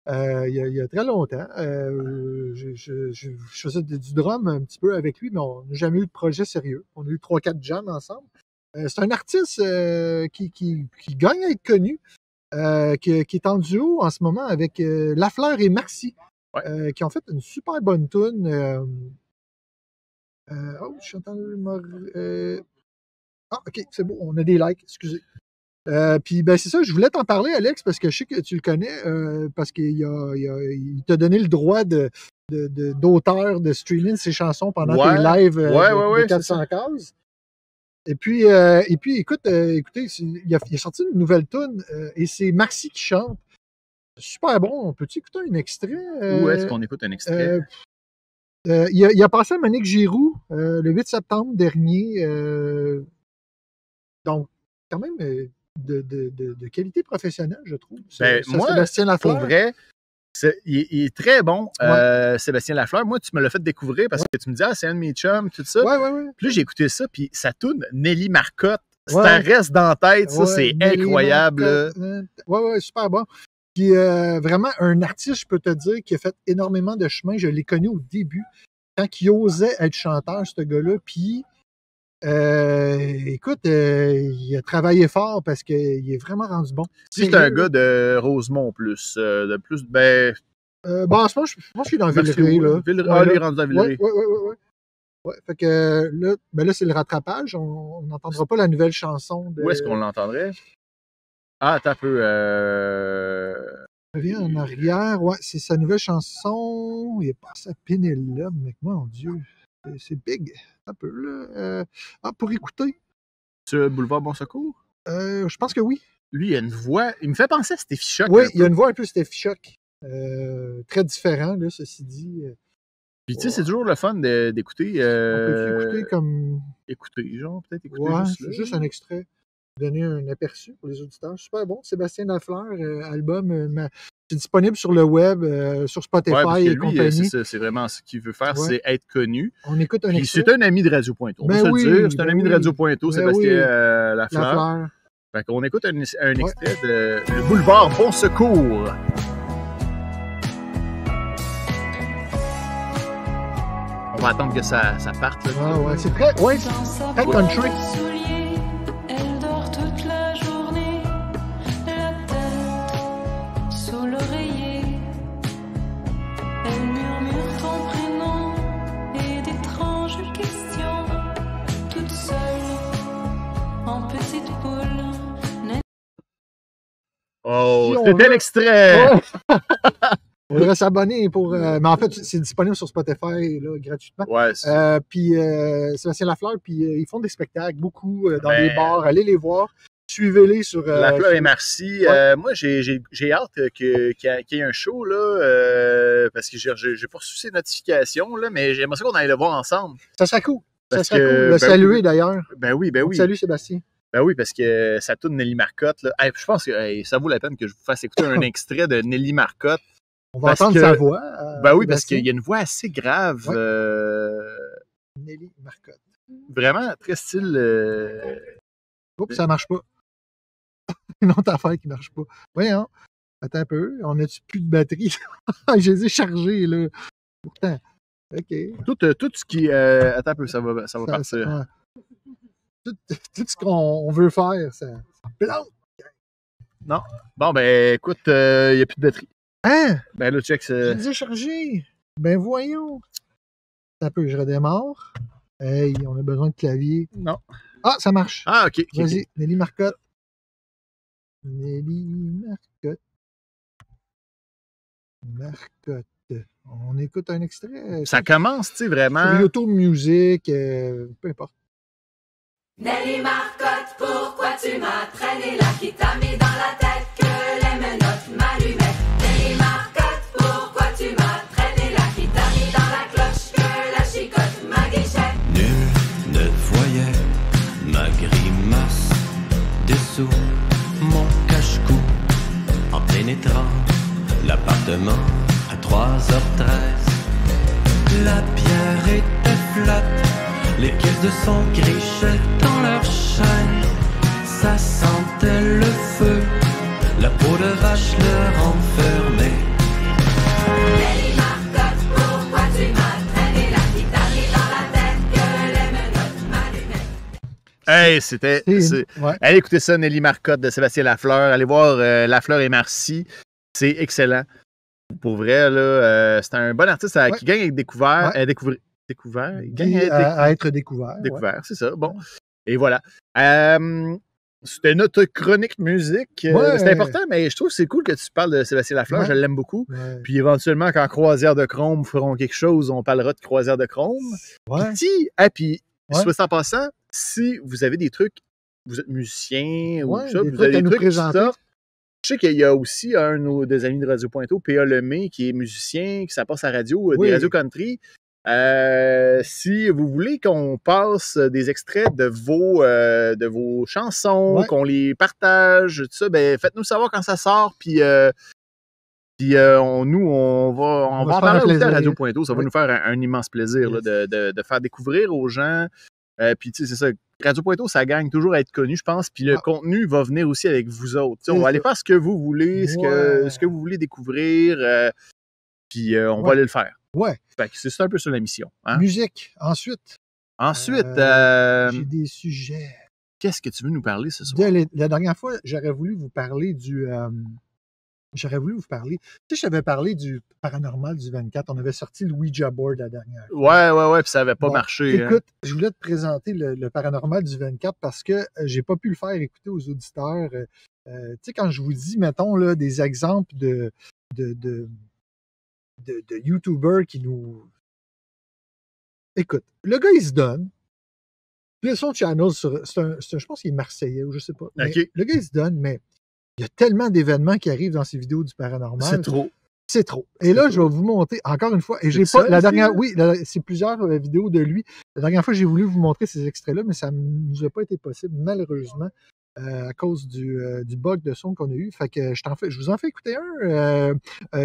Il y a très longtemps. Je faisais du drum un petit peu avec lui, mais on n'a jamais eu de projet sérieux. On a eu 3-4 jams ensemble. C'est un artiste qui gagne à être connu, qui est en duo en ce moment avec Lafleur et Marcy, qui ont fait une super bonne tune. Je suis en train de OK, c'est bon, on a des likes, excusez. Puis ben c'est ça, je voulais t'en parler, Alex, parce que je sais que tu le connais, parce qu'il t'a donné le droit d'auteur de streaming ses chansons pendant tes lives de 400 cases. Et puis écoutez, il a sorti une nouvelle tune et c'est Marcy qui chante. Super bon, peut-tu écouter un extrait? Où est-ce qu'on écoute un extrait? Il a passé à Monique Giroux le 8 septembre dernier. Donc, quand même de qualité professionnelle, je trouve. Ben, moi, Sébastien Lafleur. pour vrai, il est très bon, Sébastien Lafleur. Moi, tu me l'as fait découvrir parce que tu me dis, c'est un de mes chums, tout ça. Ouais. Puis là, j'ai écouté ça, puis ça tourne Nelly Marcotte. Ça reste dans la tête, ça, c'est incroyable. Ouais, super bon. Puis vraiment, un artiste, je peux te dire, qui a fait énormément de chemin. Je l'ai connu au début, quand il osait être chanteur, ce gars-là. Puis, écoute, il a travaillé fort parce qu'il est vraiment rendu bon. C'est un gars de Rosemont, plus. Ben, en ce moment, je pense qu'il est dans Villeray, là. Il est rendu dans Villeray. Ouais, fait que là, c'est le rattrapage. On n'entendra pas la nouvelle chanson. Où est-ce qu'on l'entendrait? Ah, attends un peu. Reviens en arrière. Ouais, c'est sa nouvelle chanson. Il est passé à Pénélope, mec. Mon Dieu. C'est big. Un peu, là. Pour écouter. Sur Boulevard Bon Secours? Je pense que oui. Lui, il a une voix. Il me fait penser à Steffi Choc. Oui, il a une voix un peu Steffi Choc. Très différent, là, ceci dit. Puis, tu sais, c'est toujours le fun d'écouter. On peut écouter comme. Écouter, genre, peut-être écouter juste un extrait. Donner un aperçu pour les auditeurs. Super bon. Sébastien Lafleur, album C'est disponible sur le web, sur Spotify parce que et lui, compagnie. c'est vraiment ce qu'il veut faire, Ouais. c'est être connu. On écoute un Puis extrait. c'est un ami de Radio Pointeau. On Ben va se oui, le dire. C'est un ben ami de oui. Radio Pointeau, Ben Sébastien oui. Lafleur. Lafleur. Fait qu'on écoute un extrait de Le Boulevard Bon Secours. On va attendre que ça parte. Là. Ah ouais, c'est très, ouais, très country. Elle dort toute la journée, la tête sous l'oreiller. Elle murmure ton prénom et d'étranges questions, toute seule, en petite poule. Oh, Si on c'était veut- l'extrait! Ouais. On devrait s'abonner pour. Mais en fait, c'est disponible sur Spotify là, gratuitement. Ouais, Puis Sébastien Lafleur, puis ils font des spectacles beaucoup dans Ben, des bars. Allez les voir. Suivez-les sur. Lafleur sur- et Marcy. Ouais. Moi, j'ai hâte qu'il y ait un show, là, parce que j'ai pas reçu ces notifications, là, mais j'aimerais ça qu'on aille le voir ensemble. Ça serait cool. Ça Parce serait que, cool. Le ben saluer oui. d'ailleurs. Ben oui, ben oui. Salut Sébastien. Ben oui, parce que ça tourne Nelly Marcotte. Là. Hey, je pense que ça vaut la peine que je vous fasse écouter un extrait de Nelly Marcotte. On va Parce entendre que- sa voix. Ben oui, parce Sébastien. qu'il y a une voix assez grave. Ouais. Nelly Marcotte. Vraiment très style. Oups, ça marche pas. Une autre affaire qui marche pas. Voyons. Attends un peu. On a-tu plus de batterie? Je les ai chargés, là. Pourtant. OK. Tout ce qui. Attends un peu, ça va partir. ouais. Tout ce qu'on veut faire, ça plante. Bon, ben écoute, il n'y a plus de batterie. Hein? Ben là, check. Je les ai chargés. Ben voyons. Un peu, je redémarre. Hey, on a besoin de clavier. Non. Ah, ça marche. Ah, ok. Vas-y, Nelly Marcotte. Nelly Marcotte. Marcotte. On écoute un extrait. Ça commence, tu sais, vraiment. Sur YouTube Music, peu importe. Nelly Marcotte, pourquoi tu m'as traîné là, qui t'a mis dans la tête que les menottes m'allumaient? Nelly Marcotte, pourquoi tu m'as traîné là, qui t'a mis dans la cloche que la chicotte m'aguichait? Nul ne voyait ma grimace dessous mon cache-cou en pénétrant l'appartement à 3h13. La pierre était flotte, les pièces de son grichaient dans leur chaîne. Ça sentait le feu, la peau de vache le renfermait. Nelly Marcotte, pourquoi tu m'as traîné là, qui t'a mis dans la tête que les menottes m'allumaient? Hey, c'était. Ouais. Allez écouter ça, Nelly Marcotte de Sébastien Lafleur. Allez voir Lafleur et Marcy. C'est excellent. Pour vrai, là, c'est un bon artiste Ouais. qui gagne avec Découvert. Ouais. Découvert. Il gagne Puis, avec à être découvert. Découvert, c'est ça. Bon. Et voilà. C'était notre chronique musique. Ouais. C'est important, mais je trouve que c'est cool que tu parles de Sébastien Lafleur. Ouais. Je l'aime beaucoup. Ouais. Puis éventuellement, quand Croisière de Chrome feront quelque chose, on parlera de Croisière de Chrome. Ouais. Puis, Ouais. soit en passant, si vous avez des trucs, vous êtes musicien ou Ouais, ça, des vous trucs avez à des nous trucs qui présenter. sortent. Je sais qu'il y a aussi un des amis de Radio Pointeau, P.A. Lemay, qui est musicien, qui ça passe à la radio, Oui. des radios country. Si vous voulez qu'on passe des extraits de vos chansons, Ouais. qu'on les partage, tout ça, ben faites-nous savoir quand ça sort, puis on va en se faire un parler aussi à plaisir. Radio Pointeau. Ça va Oui. nous faire un immense plaisir là, de faire découvrir aux gens. Puis tu sais, c'est ça. Radio Pointeau, ça gagne toujours à être connu, je pense. Puis le Ah. contenu va venir aussi avec vous autres. Tu sais, on C'est va aller ça. faire ce que vous voulez, ce que vous voulez découvrir. Puis on va Ouais. aller le faire. Ouais. Fait que c'est un peu ça la mission. Hein? Musique. Ensuite, Ensuite, j'ai des sujets. qu'est-ce que tu veux nous parler ce soir? La dernière fois, j'aurais voulu vous parler du. J'aurais voulu vous parler. Tu sais, je t'avais parlé du paranormal du 24. On avait sorti le Ouija board la dernière fois. Ouais, puis ça n'avait pas Bon, marché. hein. Écoute, je voulais te présenter le paranormal du 24 parce que j'ai pas pu le faire écouter aux auditeurs. Tu sais, quand je vous dis, mettons, là, des exemples de YouTubers qui nous. Écoute, le gars, il se donne. Puis là, son channel, je pense qu'il est marseillais ou je sais pas. Mais OK. le gars, il se donne, mais il y a tellement d'événements qui arrivent dans ces vidéos du paranormal. C'est trop. C'est trop. Et là, je vais vous montrer encore une fois. Et j'ai C'est pas. ça, La ici, dernière. là? Oui, c'est plusieurs vidéos de lui. La dernière fois, j'ai voulu vous montrer ces extraits-là, mais ça ne nous a pas été possible, malheureusement. à cause du bug de son qu'on a eu. Fait que je vous en fais écouter un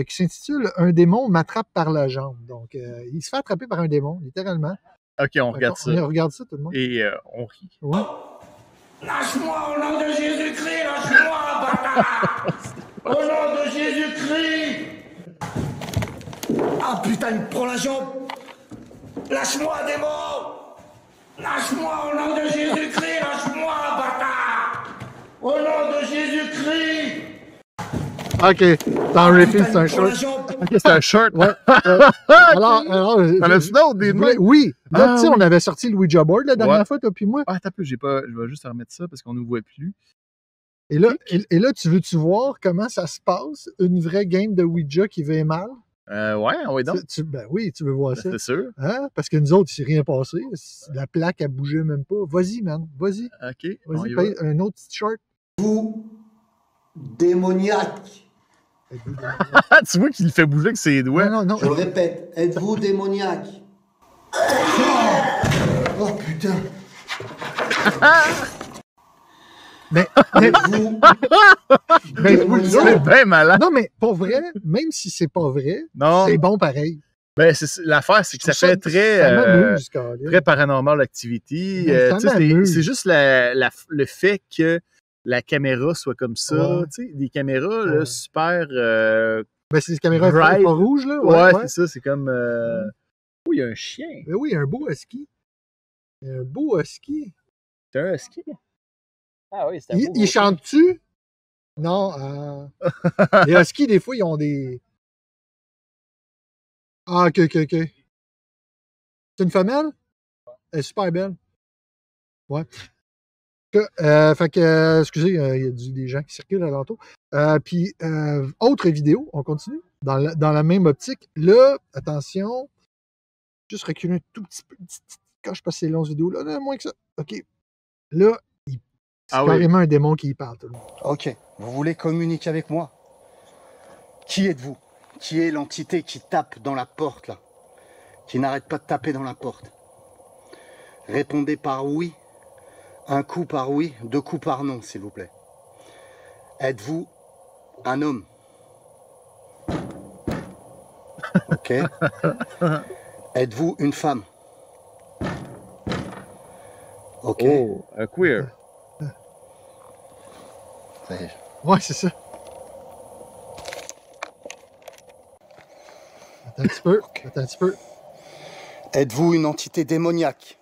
qui s'intitule « Un démon m'attrape par la jambe ». Donc, il se fait attraper par un démon, littéralement. OK, on regarde ça. On regarde ça, tout le monde. Et on rit. Ouais. Lâche-moi au nom de Jésus-Christ, lâche-moi, bâtard! Au nom de Jésus-Christ! Ah putain, il me prend la jambe! Lâche-moi, démon! Lâche-moi au nom de Jésus-Christ, lâche-moi, bâtard! Au nom de Jésus-Christ! OK, dans le refill, c'est un short. OK, c'est un short. Ouais. Alors, t'en as-tu d'autres, des noms? Oui. Là, tu sais, on avait sorti le Ouija board la dernière fois, toi puis moi. Ah, attends un peu, je vais juste remettre ça parce qu'on ne nous voit plus. Et là, tu veux-tu voir comment ça se passe, une vraie game de Ouija qui va mal? Ouais, on va donc. Ben oui, tu veux voir ça. C'est sûr. Hein? Parce que nous autres, il s'est rien passé. La plaque, elle bougeait même pas. Vas-y, man. Vas-y. OK. Vas-y, paye un autre petit short. Vous, démoniaque. Tu vois qu'il le fait bouger avec ses doigts. Non. Je le répète, êtes-vous démoniaque? Oh putain. Mais c'est bien malade. Non, mais pas vrai, même si c'est pas vrai, c'est bon pareil. Ben, l'affaire, c'est que ça fait très paranormal activity. C'est juste le fait que la caméra soit comme ça. Tu sais, des caméras là, super. Ben, c'est des caméras pas rouges, là. Ouais, c'est ça, c'est comme. Oh, il y a un chien. Ben oui, un beau husky. Un beau husky. C'est un husky? Ah oui, c'est un beau. Il chante-tu? Non. Les huskies, des fois, ils ont des. Ah, ok. C'est une femelle? Elle est super belle. Ouais. Fait que, excusez, il y a des gens qui circulent alentour. Puis, autre vidéo, on continue, dans la même optique. Là, attention, juste reculer un tout petit peu, quand je passe ces longues vidéos, là, moins que ça. OK. Là, c'est carrément un démon qui y parle. Tout le monde. Ok, vous voulez communiquer avec moi? Qui êtes-vous? Qui est l'entité qui tape dans la porte, là? Qui n'arrête pas de taper dans la porte? Répondez par oui. Un coup par oui, 2 coups par non, s'il vous plaît. Êtes-vous un homme? Ok. Êtes-vous une femme? Ok. Oh, un queer. Ouais, c'est ça. Attends un petit peu. Êtes-vous une entité démoniaque?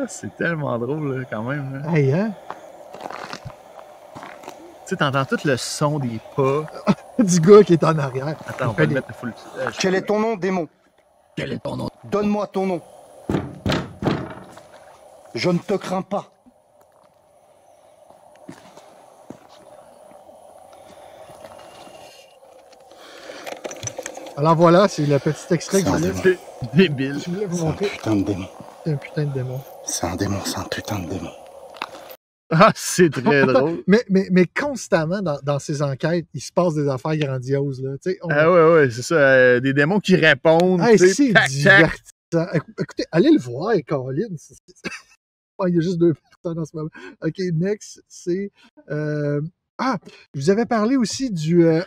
C'est tellement drôle, là, quand même. Là. Hey, hein? Tu sais, t'entends tout le son des pas. Du gars qui est en arrière. Attends, on va le mettre full. Quel est ton nom, démon? Quel est ton nom? Donne-moi ton nom. Je ne te crains pas. Alors voilà, c'est le petit extrait que je voulais. C'est débile. Je voulais vous C'est un montrer. putain de démon. C'est un putain de démon. C'est un démon, c'est un putain de démon. Ah, c'est très drôle. Mais constamment, dans ces enquêtes, il se passe des affaires grandioses. Là. Ah ouais, c'est ça. Des démons qui répondent. Hey, c'est tac. divertissant. Écoutez, allez le voir, Colin. Il y a juste 2 personnes en ce moment. OK, next, c'est... je vous avais parlé aussi du... là,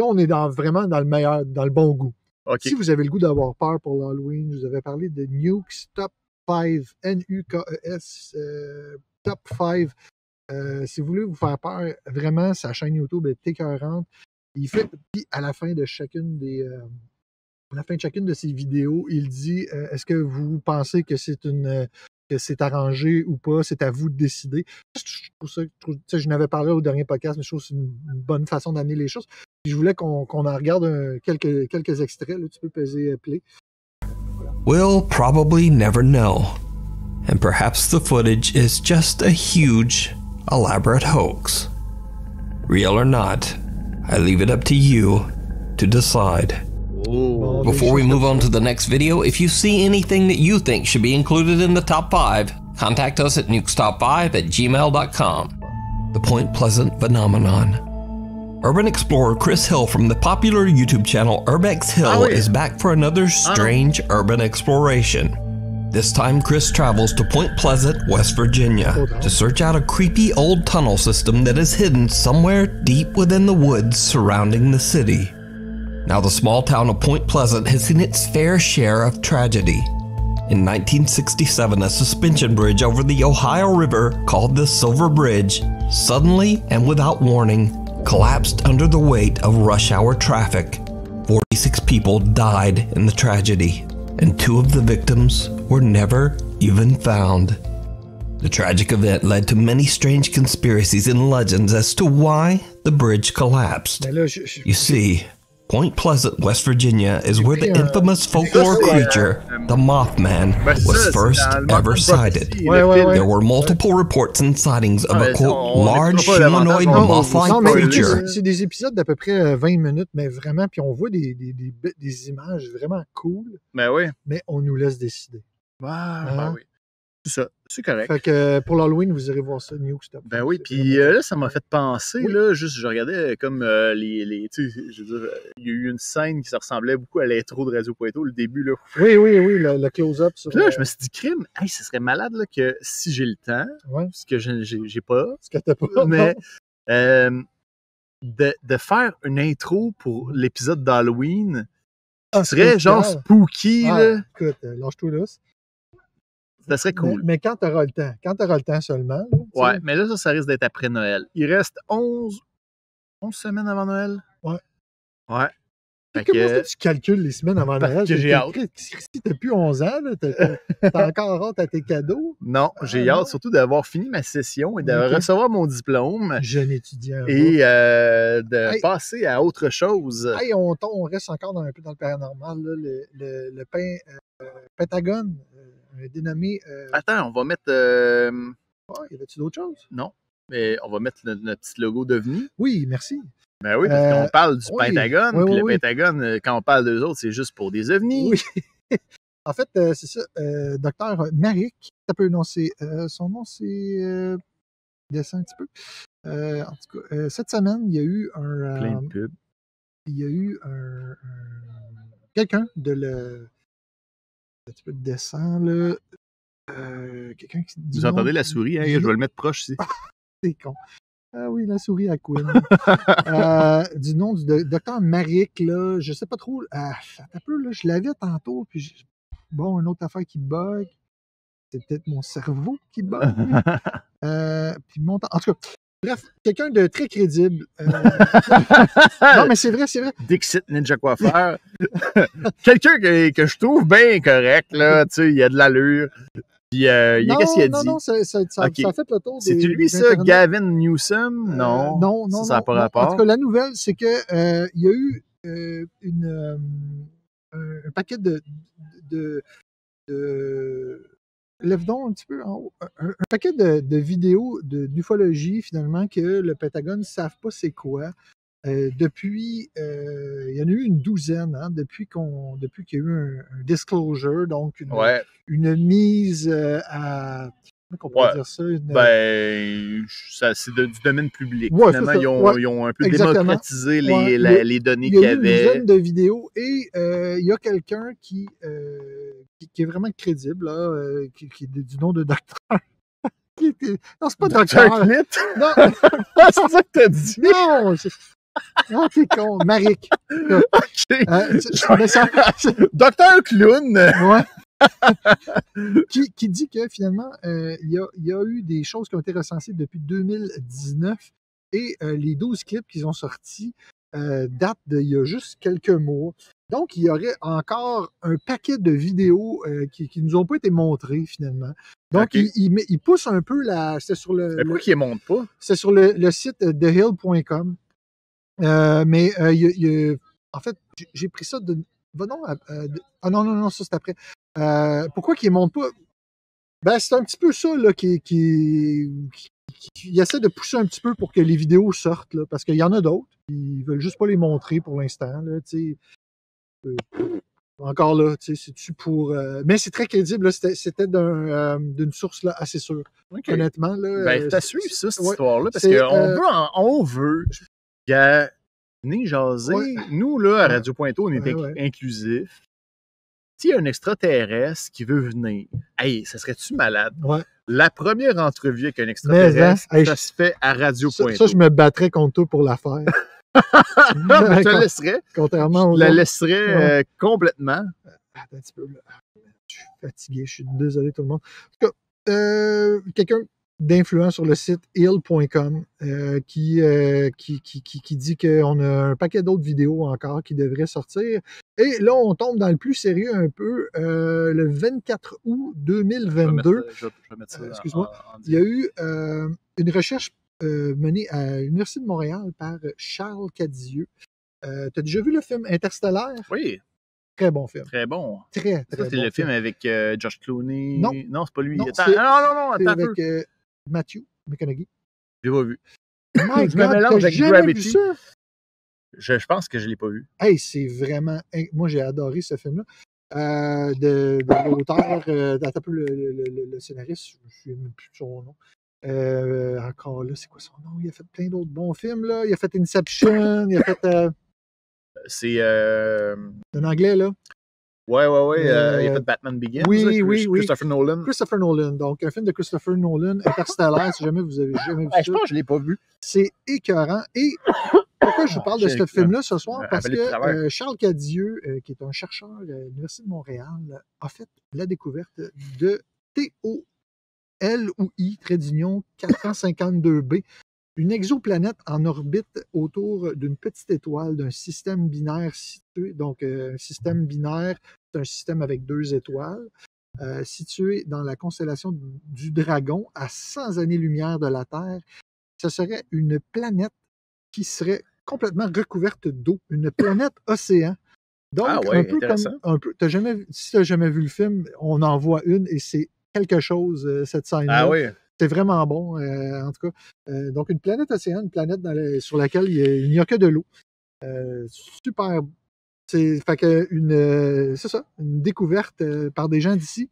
on est vraiment dans le meilleur, dans le bon goût. Okay. Si vous avez le goût d'avoir peur pour l'Halloween, je vous avais parlé de Nukes Top 5, N-U-K-E-S, Top 5. Si vous voulez vous faire peur, vraiment, sa chaîne YouTube est écœurante. Il fait, puis à la fin de chacune de ses vidéos, il dit est-ce que vous pensez que c'est arrangé ou pas, c'est à vous de décider. Je trouve ça, je n'avais parlé au dernier podcast, mais je trouve que c'est une bonne façon d'amener les choses. Puis je voulais qu'on en regarde quelques extraits. Là, tu peux peser play. We'll probably never know. And perhaps the footage is just a huge, elaborate hoax. Real or not, I leave it up to you to decide. Before we move on to the next video, if you see anything that you think should be included in the top 5, contact us at nukestop5@gmail.com. The Point Pleasant Phenomenon. Urban explorer Chris Hill from the popular YouTube channel Urbex Hill is back for another strange urban exploration. This time, Chris travels to Point Pleasant, West Virginia, to search out a creepy old tunnel system that is hidden somewhere deep within the woods surrounding the city. Now, the small town of Point Pleasant has seen its fair share of tragedy. In 1967, a suspension bridge over the Ohio River called the Silver Bridge suddenly and without warning collapsed under the weight of rush hour traffic. 46 people died in the tragedy, and 2 of the victims were never even found. The tragic event led to many strange conspiracies and legends as to why the bridge collapsed. You see, Point Pleasant, West Virginia is where the infamous folklore creature, the Mothman, was first ever sighted. There were multiple reports and sightings of a, quote, large humanoid moth-like creature. C'est des épisodes d'à peu près 20 minutes, mais vraiment, puis on voit des images vraiment cool. Ben oui. Mais on nous laisse décider. Ben oui. C'est ça, c'est correct. Fait que pour l'Halloween, vous irez voir ça, New Stop. Ben oui, puis là, ça m'a fait penser, là, juste, je regardais comme tu sais, je veux dire, il y a eu une scène qui se ressemblait beaucoup à l'intro de Radio Pointeau, le début, là. Oui, le close-up. Puis là, je me suis dit, crime, hey, ce serait malade, là, que si j'ai le temps, parce que j'ai pas, ce que t'as pas, mais de faire une intro pour l'épisode d'Halloween, ce serait genre spooky, là. Écoute, lâche-toi là. Ça serait cool. Mais quand tu auras le temps. Quand tu auras le temps seulement. Là, ouais, mais là, ça risque d'être après Noël. Il reste 11 semaines avant Noël. Ouais. Ouais. Comment est-ce que tu calcules les semaines avant Noël? Que j'ai hâte. Si t'as plus 11 ans, t'as encore hâte à tes cadeaux? Non, j'ai hâte surtout d'avoir fini ma session et de recevoir mon diplôme. Jeune étudiant. Et de passer à autre chose. Hey, on reste encore un peu dans le paranormal. Là, le Pentagone. Dénommé. Attends, on va mettre. Y avait-tu d'autres choses? Non. Mais on va mettre notre petit logo d'OVNI. Oui, merci. Ben oui, parce qu'on parle du Pentagone. Puis le Pentagone, quand on parle d'eux autres, c'est juste pour des OVNI. Oui. En fait, c'est ça. Docteur Maric, ça peut énoncer. Son nom, c'est. Descend un petit peu. En tout cas, cette semaine, il y a eu un. Plein de pubs. Il y a eu quelqu'un de le. Un petit peu de dessin, là. Quelqu'un qui dit. Vous entendez la souris, hein? Je vais le mettre proche ici. C'est con. Ah oui, la souris à Queen. Du nom du docteur Maric, là, je sais pas trop. Un peu, là, je l'avais tantôt, puis bon, une autre affaire qui bug. C'est peut-être mon cerveau qui bug. Puis en tout cas. Bref, quelqu'un de très crédible. Non, mais c'est vrai. Dixit Ninja Coiffeur. Quelqu'un que je trouve bien correct, là. Tu sais, il y a de l'allure. Puis, qu'est-ce qu'il a dit? Non, ça a fait le tour des... C'est-tu lui, ça? Gavin Newsom? Non. Non. Ça n'a pas rapport. En tout cas, la nouvelle, c'est que il y a eu un paquet de lève donc un petit peu en haut. Un paquet de vidéos d'ufologie, finalement, que le Pentagone ne savent pas c'est quoi. Depuis, il y en a eu une douzaine, hein, depuis qu'il y a eu un disclosure, donc une mise à... Comment on pourrait dire ça? C'est du domaine public. Ouais, finalement, ils ont un peu démocratisé les données qu'il y avait. Il y a eu une douzaine de vidéos et il y a quelqu'un qui est vraiment crédible, là, qui est du nom de docteur. Non, c'est pas docteur. Clit? Non, c'est ça que t'as dit. Non, t'es con. Maric. OK. Mais ça... Docteur Clown. Ouais. qui dit que finalement, il y a eu des choses qui ont été recensées depuis 2019 et les 12 clips qu'ils ont sortis datent d'il y a juste quelques mois. Donc, il y aurait encore un paquet de vidéos qui ne nous ont pas été montrées finalement. Donc, il pousse un peu la... C'est sur le... Pourquoi qu'il ne montre pas? C'est sur le site thehill.com. Mais en fait, j'ai pris ça de... non, ça c'est après. Pourquoi qu'il ne monte pas? Ben, c'est un petit peu ça là, qui essaie de pousser un petit peu pour que les vidéos sortent, là, parce qu'il y en a d'autres. Ils veulent juste pas les montrer pour l'instant. Là, encore là, c'est-tu pour... mais c'est très crédible. Là, c'était d'une source là, assez sûre. Honnêtement. Là, t'as suivi ça, cette histoire-là, parce qu'on veut... Gars, venez jaser. Ouais. Nous, là, à Radio Pointeau, on est Ouais. inclusif. S'il y a un extraterrestre qui veut venir, hey, ça serait-tu malade? Ouais. La première entrevue avec un extraterrestre, Mais, hein, hey, ça se fait à Radio Pointeau. Ça, je me battrais contre toi pour la faire. Je te laisserais. Contrairement aux Je la autres. laisserais complètement. Attends un petit peu. Là. Je suis fatigué. Je suis désolé, tout le monde. En tout cas, quelqu'un d'influent sur le site ill.com qui dit qu'on a un paquet d'autres vidéos encore qui devraient sortir. Et là, on tombe dans le plus sérieux un peu. Le 24 août 2022, Je vais mettre ça excuse-moi, en il y a eu une recherche menée à l'Université de Montréal par Charles Cadieux. Tu as déjà vu le film Interstellaire? Oui. Très bon film. Très bon. Très Ça, c'est bon le film avec Josh Clooney. Non, c'est pas lui. Non, Attends, c'est- non, C'est attends un peu. avec Matthew McConaughey. Je l'ai pas vu. My Je me God, mélange t'as avec jamais Gravity. vu ça? Je pense que je l'ai pas vu. Hey, c'est vraiment... Moi, j'ai adoré ce film-là. De l'auteur, attends un peu le scénariste, je ne me souviens même plus de son nom. Encore là, c'est quoi son nom? Il a fait plein d'autres bons films, là. Il a fait Inception, il a fait... C'est. un anglais, là. Ouais. Il a fait Batman Begins. Oui, là, oui. Christopher Nolan. Christopher Nolan. Donc, un film de Christopher Nolan, Interstellaire, si jamais vous avez jamais vu ça. Je pense que je l'ai pas vu. C'est écœurant. Et pourquoi je vous parle de ce film-là ce soir? Parce avalé de travers. que Charles Cadieux, qui est un chercheur à l'Université de Montréal, a fait la découverte de TOLOI, trait d'union 452b, une exoplanète en orbite autour d'une petite étoile d'un système binaire situé. Donc, un système binaire, c'est un système avec 2 étoiles, situé dans la constellation du Dragon, à 100 années-lumière de la Terre. Ce serait une planète qui serait complètement recouverte d'eau, une planète océan. Donc, un peu comme. Si tu n'as jamais vu le film, on en voit une et c'est quelque chose, cette scène-là. Ah oui. C'est vraiment bon, en tout cas. Donc, une planète océan, une planète sur laquelle il n'y a que de l'eau. Super. C'est ça, une découverte par des gens d'ici.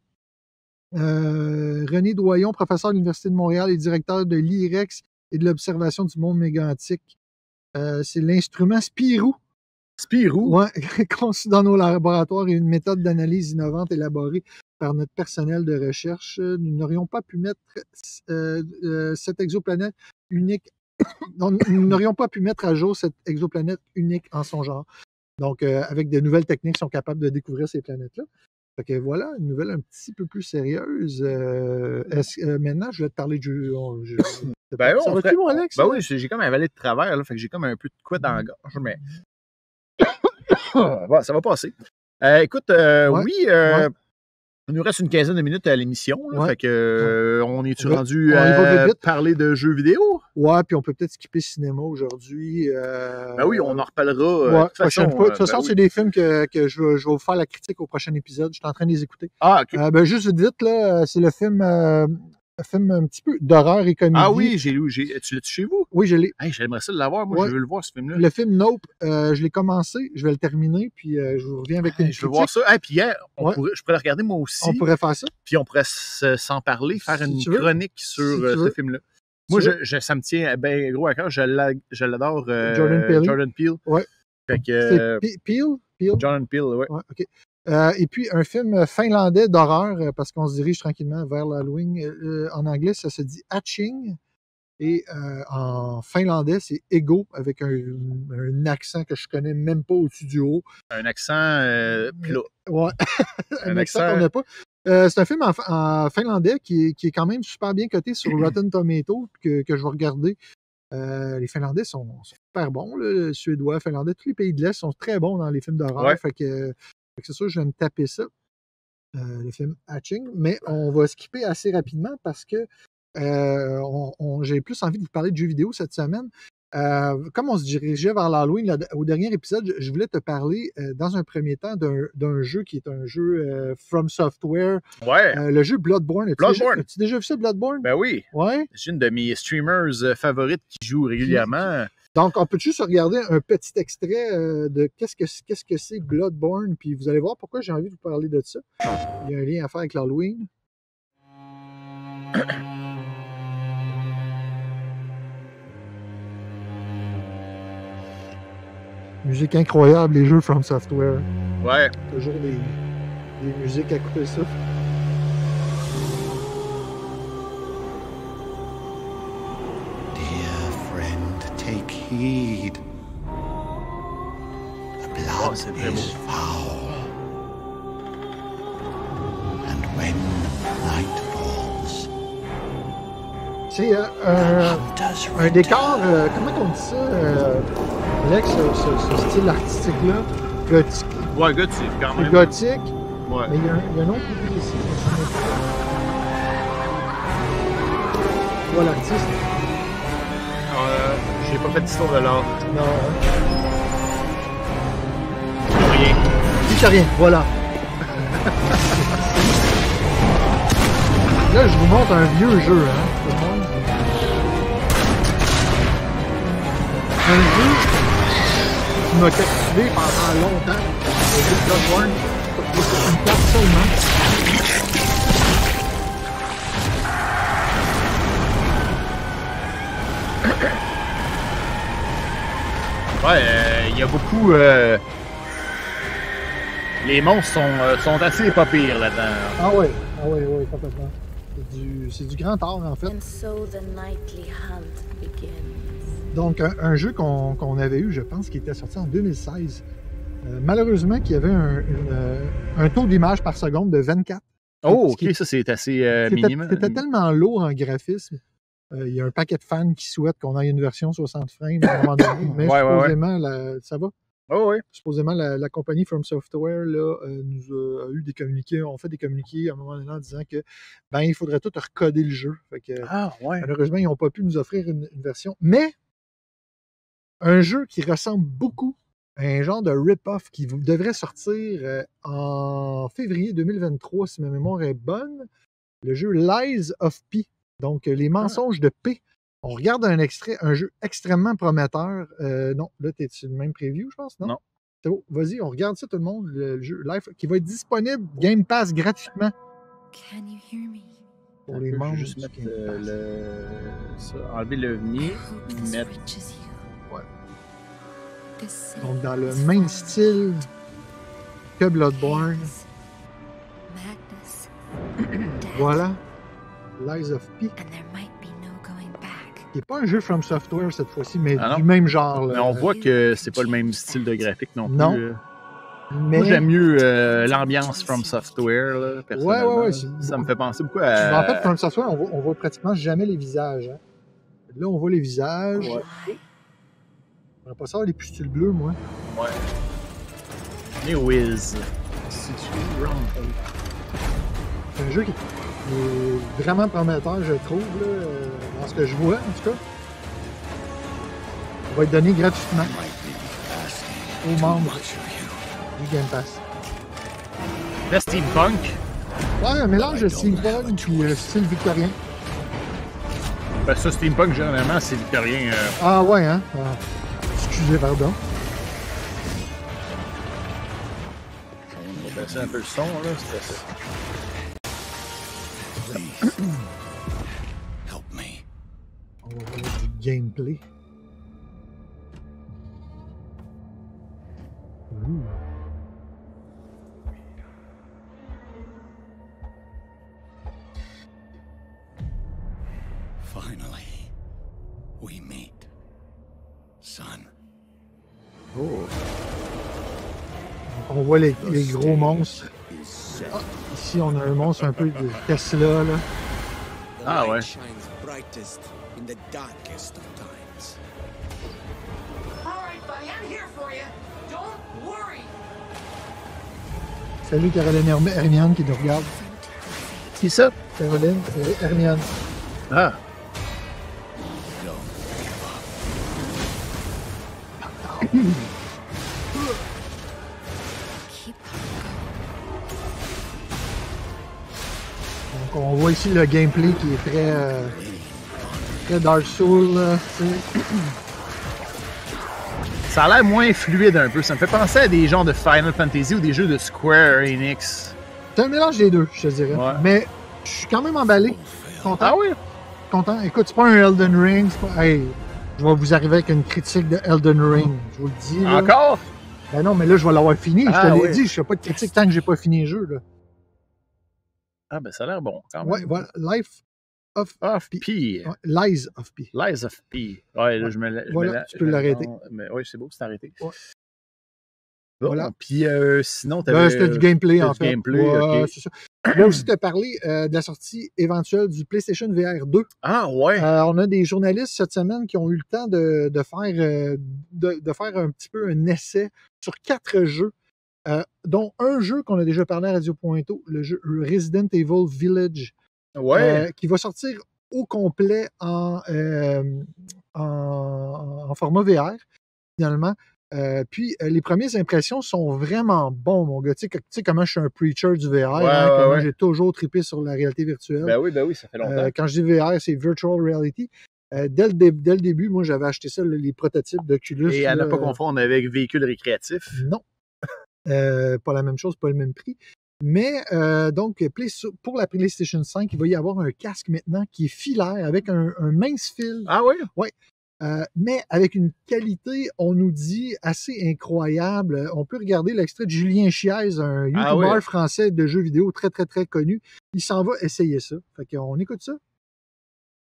René Doyon, professeur de l'Université de Montréal et directeur de l'IREX et de l'Observation du monde mégantique. C'est l'instrument Spirou. Spirou? Oui, conçu dans nos laboratoires et une méthode d'analyse innovante élaborée par notre personnel de recherche. Nous n'aurions pas pu mettre cette exoplanète unique. Nous n'aurions pas pu mettre à jour cette exoplanète unique en son genre. Donc, avec de nouvelles techniques, ils sont capables de découvrir ces planètes-là. Fait que voilà, une nouvelle un petit peu plus sérieuse. Maintenant, je vais te parler du jeu. Ben, ça va-tu, mon Alex? Ben oui, j'ai comme avalé de travers, là, fait que j'ai comme un peu de quoi dans la gorge, mais. Bon, ça va passer. Écoute, oui, il nous reste une quinzaine de minutes à l'émission. Fait que on est-tu rendu à parler de jeux vidéo? Ouais, puis on peut peut-être skipper cinéma aujourd'hui. Ben oui, on en reparlera. Prochaine fois. De toute façon, c'est des films que je vais vous faire la critique au prochain épisode. Je suis en train de les écouter. Ah, OK. Ben, juste vite, là, c'est le film un petit peu d'horreur et comédie. Ah oui, tu l'as-tu chez vous? Oui, je l'ai. Hey, j'aimerais ça l'avoir. Moi, je veux le voir, ce film-là. Le film Nope, je l'ai commencé, je vais le terminer, puis je vous reviens avec une critique. Je veux voir ça. Hey, puis hier, je pourrais le regarder moi aussi. On pourrait faire ça. Puis on pourrait s'en parler, faire une chronique sur ce film-là. Moi, ça me tient bien gros à cœur. Je l'adore. Jordan Peele. Ouais. Fait que, c'est Peele? Jordan Peele, ouais. OK. Et puis, un film finlandais d'horreur, parce qu'on se dirige tranquillement vers l'Halloween. En anglais, ça se dit Hatching. Et en finlandais, c'est Ego, avec un accent que je connais même pas au-dessus du haut. Un accent plat. Ouais, un accent qu'on n'a pas. C'est un film en finlandais qui est quand même super bien coté sur Rotten Tomatoes que je vais regarder. Les Finlandais sont super bons. Le Suédois, Finlandais, tous les pays de l'Est sont très bons dans les films d'horreur. Ouais. Fait que c'est sûr, je vais me taper ça. Le film Hatching. Mais on va skipper assez rapidement parce que j'ai plus envie de vous parler de jeux vidéo cette semaine. Comme on se dirigeait vers l'Halloween, au dernier épisode, je voulais te parler dans un premier temps d'un jeu qui est un jeu From Software. Ouais. Le jeu Bloodborne. As-tu déjà vu ça, Bloodborne? Ben oui. Ouais. C'est une de mes streamers favorites qui joue régulièrement. Donc, on peut juste regarder un petit extrait de qu'est-ce que c'est Bloodborne, puis vous allez voir pourquoi j'ai envie de vous parler de ça. Il y a un lien à faire avec l'Halloween. Musique incroyable, les jeux From Software. Ouais. Toujours des musiques à couper ça. Dear friend, take heed. The blood is foul. And when night falls, C'est un décor, comment on dit ça, Alex, ce style artistique-là, gothique. Ouais, gothique, quand même. C'est gothique, Ouais. mais il y a un autre truc ici. Voilà, l'artiste. J'ai pas fait d'histoire de l'art. Non, hein. Rien. Dis rien, voilà. Là, je vous montre un vieux jeu, hein, tout le monde. Un jeu qui m'a captivé pendant longtemps. Le jeu de Bloodborne. C'est une carte seulement. Ouais, il y a beaucoup... Les monstres sont assez pas pires là-dedans. Ah ouais, complètement. C'est du grand art, en fait. And so the nightly hunt begins. Donc, un jeu qu'on avait eu, je pense, qui était sorti en 2016. Malheureusement, qui avait un taux d'image par seconde de 24. Oh, ok, ça c'est assez minime. C'était tellement lourd en graphisme. Il y a un paquet de fans qui souhaitent qu'on ait une version 60 frames à un moment donné, mais supposément, ça va. Oh, ouais. Supposément, la compagnie From Software là, nous a eu des communiqués, on fait des communiqués à un moment donné en disant que il faudrait tout recoder le jeu. Fait que, ouais. Malheureusement, ils n'ont pas pu nous offrir une version. Mais un jeu qui ressemble beaucoup à un genre de rip-off qui devrait sortir en février 2023, si ma mémoire est bonne, le jeu Lies of P. Donc, les mensonges de P. On regarde un extrait, un jeu extrêmement prometteur. Non, là, t'es-tu le même preview, je pense, non? Non. C'est bon, vas-y, on regarde ça, tout le monde, le jeu live, qui va être disponible Game Pass gratuitement. Can you hear me? Pour les membres. Juste mettre enlever le venir, mettre... Ouais. Donc, dans le même style que Bloodborne. Voilà. Lies of P. Qui n'est pas un jeu From Software cette fois-ci, mais du même genre. Là. Mais on voit que c'est pas le même style de graphique non plus. Non. Mais... Moi, j'aime mieux l'ambiance From Software, là, personnellement. Ouais. Ça me fait penser beaucoup à... En fait, From Software, on voit pratiquement jamais les visages. Hein. Là, on voit les visages. Ouais. On va pas savoir les pustules bleues, moi. Ouais. Mais Wiz. C'est un jeu qui est vraiment prometteur, je trouve, là, dans ce que je vois, en tout cas. Il va être donné gratuitement aux membres du Game Pass. Le steampunk. Ouais, un mélange de steampunk et style victorien. Ben ça, steampunk, généralement, c'est victorien. Ah ouais, hein? Excusez, pardon. On va baisser un peu le son, là, c'était ça. Help me. On va voir du gameplay. Finally, we meet, son. Oh. On voit les gros monstres. Ah, ici, on a un monstre un peu de Tesla, là. Ah ouais. Salut Caroline Hermione qui nous regarde. Qui ça? Caroline Hermione. Ah. Donc on voit ici le gameplay qui est très Dark Souls. Là, ça a l'air moins fluide un peu. Ça me fait penser à des genres de Final Fantasy ou des jeux de Square Enix. C'est un mélange des deux, je te dirais. Ouais. Mais je suis quand même emballé. Content. Ah oui? Content. Écoute, c'est pas un Elden Ring. C'est pas... Hey, je vais vous arriver avec une critique de Elden Ring. Je vous le dis. Là. Encore? Ben non, mais là, je vais l'avoir fini. Ah, je te l'ai oui. dit, je ne fais pas de critique tant que j'ai pas fini le jeu. Là. Ah, ben ça a l'air bon, quand même. Ouais, voilà. Lies of P. Ouais, Lies of P. Lies of P. Ouais, là, Voilà, tu peux l'arrêter. Oui, c'est beau, c'est arrêté. Ouais. Bon, Voilà. Puis sinon, tu avais... C'était du gameplay, en fait. Gameplay, ouais, ok. c'est ça. Là aussi, tu as parlé de la sortie éventuelle du PlayStation VR 2. Ah, ouais. On a des journalistes cette semaine qui ont eu le temps de faire un petit peu un essai sur 4 jeux, dont un jeu qu'on a déjà parlé à Radio Pointeau, le jeu Resident Evil Village, qui va sortir au complet en format VR, finalement. Puis, les premières impressions sont vraiment bons, mon gars. Tu sais comment je suis un preacher du VR, comment j'ai toujours trippé sur la réalité virtuelle. Ben oui, ça fait longtemps. Quand je dis VR, c'est Virtual Reality. Dès le début, moi, j'avais acheté ça, les prototypes d'Oculus. Et à ne pas confondre avec véhicule récréatif. Non. Pas la même chose, pas le même prix. Mais, donc, pour la PlayStation 5, il va y avoir un casque maintenant qui est filaire avec un mince fil. Ah oui? Oui. Mais avec une qualité, on nous dit, assez incroyable. On peut regarder l'extrait de Julien Chiez, un YouTuber français de jeux vidéo très, très, très connu. Il s'en va essayer ça. Fait qu'on écoute ça.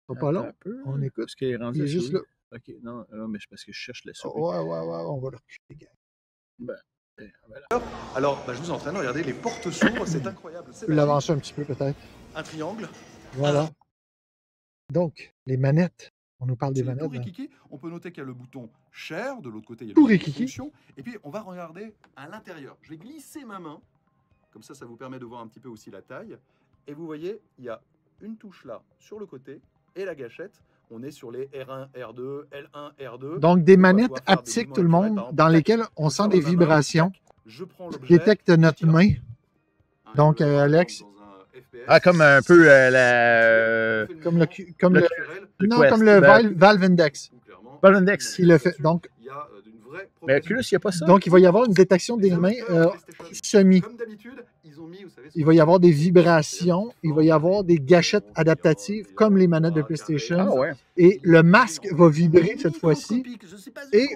C'est pas long. On écoute. Parce qu'il est rendu il est juste là. OK, non, mais c'est parce que je cherche le son. Ouais, on va le reculer, gars. Ben, alors, je vous entraîne. Regardez, les portes s'ouvrent, c'est incroyable. Tu peux l'avancer un petit peu, peut-être. Un triangle. Voilà. Donc, les manettes. On nous parle des Tout manettes. rikiki. On peut noter qu'il y a le bouton Share, de l'autre côté, il y a Tout le bouton rikiki. Fonction. Et puis, on va regarder à l'intérieur. Je vais glisser ma main. Comme ça vous permet de voir un petit peu aussi la taille. Et vous voyez, il y a une touche là, sur le côté, et la gâchette. On est sur les R1, R2, L1, R2. Donc, des manettes haptiques, tout le monde, dans lesquelles on sent des vibrations, qui détectent notre main. Donc, Alex... comme un peu Comme le Valve Index. Valve Index. Il le fait. Donc, mais Oculus, il n'y a pas ça. Donc, il va y avoir une détection des mains semi. Il va y avoir des vibrations. Il va y avoir des gâchettes adaptatives, comme les manettes de PlayStation. Et le masque va vibrer cette fois-ci. Et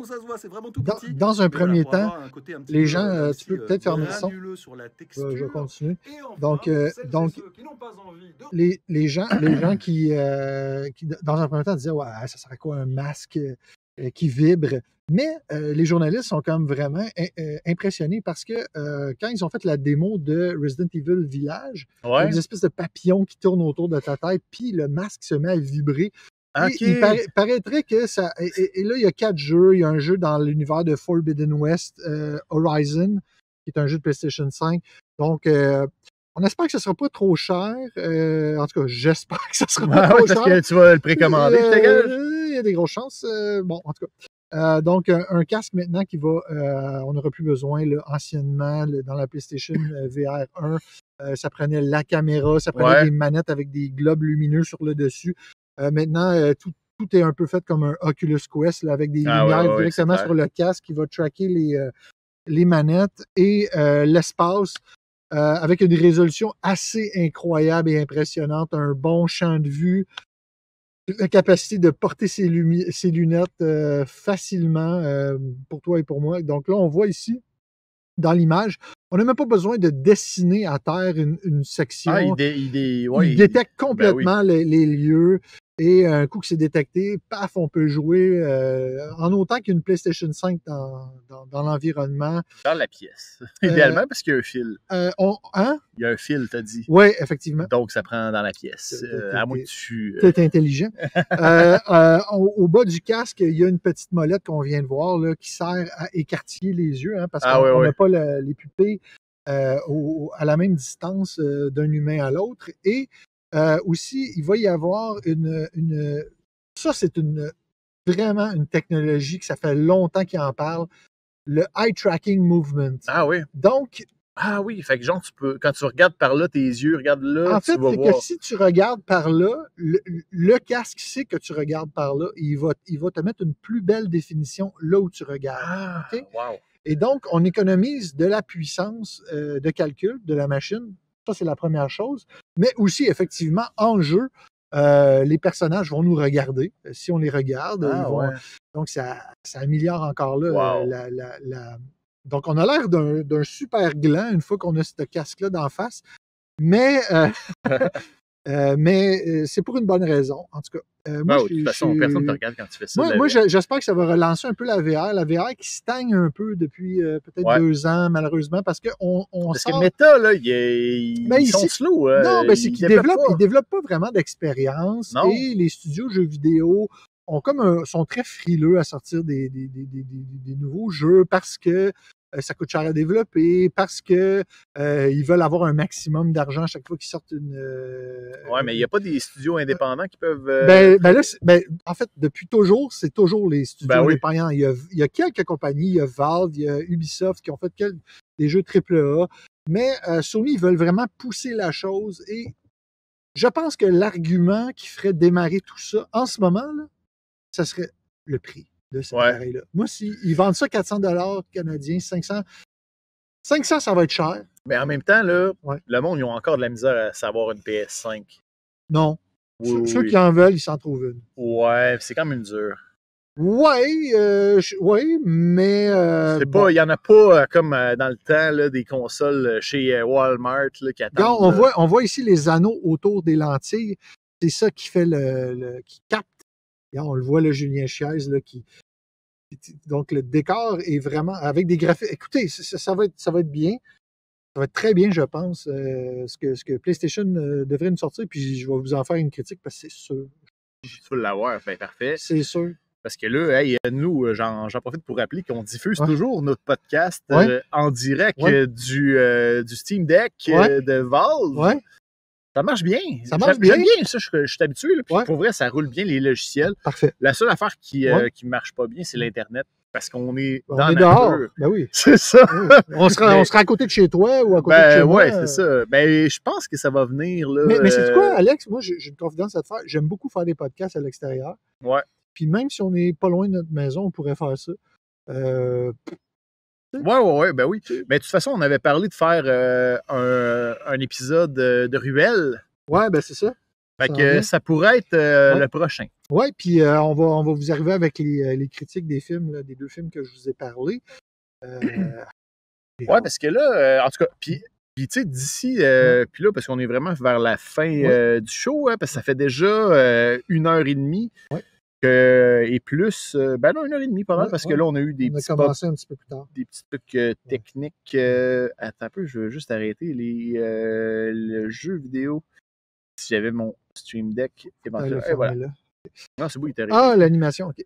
dans un premier temps, les gens, tu peux peut-être fermer le son. Je vais continuer. Donc les gens qui, dans un premier temps, disaient « Ouais, ça serait quoi un masque qui vibre? » Mais les journalistes sont quand même vraiment impressionnés parce que quand ils ont fait la démo de Resident Evil Village, il y a des espèces de papillons qui tournent autour de ta tête, puis le masque se met à vibrer. Il paraîtrait que ça... Et là, il y a 4 jeux. Il y a un jeu dans l'univers de Forbidden West, Horizon, qui est un jeu de PlayStation 5. Donc, on espère que ce ne sera pas trop cher. En tout cas, j'espère que ce sera pas trop cher. Parce que tu vas le précommander, je te gage. Il y a des grosses chances. Bon, en tout cas. Donc, un casque maintenant qui va... on n'aura plus besoin, là, anciennement, dans la PlayStation VR 1, ça prenait la caméra, ça prenait des manettes avec des globes lumineux sur le dessus. Maintenant, tout est un peu fait comme un Oculus Quest, là, avec des lumières directement sur le casque qui va tracker les manettes et l'espace avec une résolution assez incroyable et impressionnante, un bon champ de vue, la capacité de porter ses lunettes facilement pour toi et pour moi. Donc là, on voit ici, dans l'image, on n'a même pas besoin de dessiner à terre une section. Il détecte complètement les lieux. Et un coup que c'est détecté, paf, on peut jouer en autant qu'une PlayStation 5 dans l'environnement. Dans la pièce. Idéalement, parce qu'il y a un fil. Il y a un fil, t'as dit. Oui, effectivement. Donc, ça prend dans la pièce. À moins que tu... T'es intelligent. Au bas du casque, il y a une petite molette qu'on vient de voir là, qui sert à écartiller les yeux, parce qu'on n'a pas les pupilles à la même distance d'un humain à l'autre. Et aussi, il va y avoir ça, c'est vraiment une technologie que ça fait longtemps qu'il en parle, le Eye Tracking Movement. Ah oui. Donc... Ah oui, fait que genre, quand tu regardes par là, tes yeux regardent là, en fait, c'est que si tu regardes par là, le casque sait que tu regardes par là, il va te mettre une plus belle définition là où tu regardes. Okay? Wow. Et donc, on économise de la puissance de calcul de la machine. Ça, c'est la première chose. Mais aussi, effectivement, en jeu, les personnages vont nous regarder. Si on les regarde, donc ça améliore encore là Donc, on a l'air d'un super gland une fois qu'on a ce casque-là d'en face. Mais c'est pour une bonne raison, en tout cas. Moi, de toute façon, personne ne te regarde quand tu fais ça. Moi, j'espère que ça va relancer un peu la VR. La VR qui stagne un peu depuis peut-être 2 ans, malheureusement, parce que Parce que Meta, là, ils sont slow. Non, c'est qu'ils ne développent pas vraiment d'expérience. Et les studios de jeux vidéo sont très frileux à sortir des nouveaux jeux parce que ça coûte cher à développer, parce que ils veulent avoir un maximum d'argent à chaque fois qu'ils sortent une... mais il n'y a pas des studios indépendants qui peuvent... en fait, depuis toujours, c'est toujours les studios indépendants. Il y a quelques compagnies, il y a Valve, il y a Ubisoft qui ont fait des jeux AAA, mais Sony, ils veulent vraiment pousser la chose et je pense que l'argument qui ferait démarrer tout ça, en ce moment, là, ça serait le prix de cet appareil-là. Moi, s'ils vendent ça 400 $ canadiens, 500, ça va être cher. Mais en même temps, là, le monde, ils ont encore de la misère à savoir une PS5. Non. Ceux qui en veulent, ils s'en trouvent une. Ouais, c'est quand même dur. Mais... c'est pas, il n'y en a pas comme dans le temps là, des consoles chez Walmart là, qui attendent. Quand on voit ici les anneaux autour des lentilles. C'est ça qui fait qui capte. Regarde, on le voit, le Julien Chiez, là, donc, le décor est vraiment avec des graphiques. Écoutez, ça va être bien. Ça va être très bien, je pense, ce que PlayStation devrait nous sortir. Puis, je vais vous en faire une critique parce que c'est sûr. Tu veux l'avoir, ben parfait. C'est sûr. Parce que là, nous, j'en profite pour rappeler qu'on diffuse toujours notre podcast en direct du Steam Deck de Valve. Ouais. Ça marche bien. Ça marche bien. J'aime bien ça, je suis habitué. Là, puis pour vrai, ça roule bien les logiciels. Parfait. La seule affaire qui ne marche pas bien, c'est l'Internet. Parce qu'on est dans la dehors. nature. Ben oui. C'est ça. Oui. On sera à côté de chez toi ou à côté de chez moi. Oui, c'est ça. Ben, je pense que ça va venir. Là, mais c'est quoi, Alex? Moi, j'ai une confidence à te faire. J'aime beaucoup faire des podcasts à l'extérieur. Ouais. Puis même si on n'est pas loin de notre maison, on pourrait faire ça. Ben oui. Mais de toute façon, on avait parlé de faire un épisode de Ruelle. Ouais, ben c'est ça. Fait que ça pourrait être le prochain. Oui, puis on va vous arriver avec les critiques des films, là, des 2 films que je vous ai parlé. Parce que là, en tout cas, puis tu sais, d'ici, puis là, parce qu'on est vraiment vers la fin du show, parce que ça fait déjà 1h30. Et plus, 1h30 pas mal, parce que là, on a eu des petits commencé un petit peu plus tard. Des petits trucs techniques. Attends un peu, je veux juste arrêter le jeu vidéo. Si j'avais mon Stream Deck éventuellement. Voilà. Non, c'est beau, il est arrêté. Ah, l'animation, OK.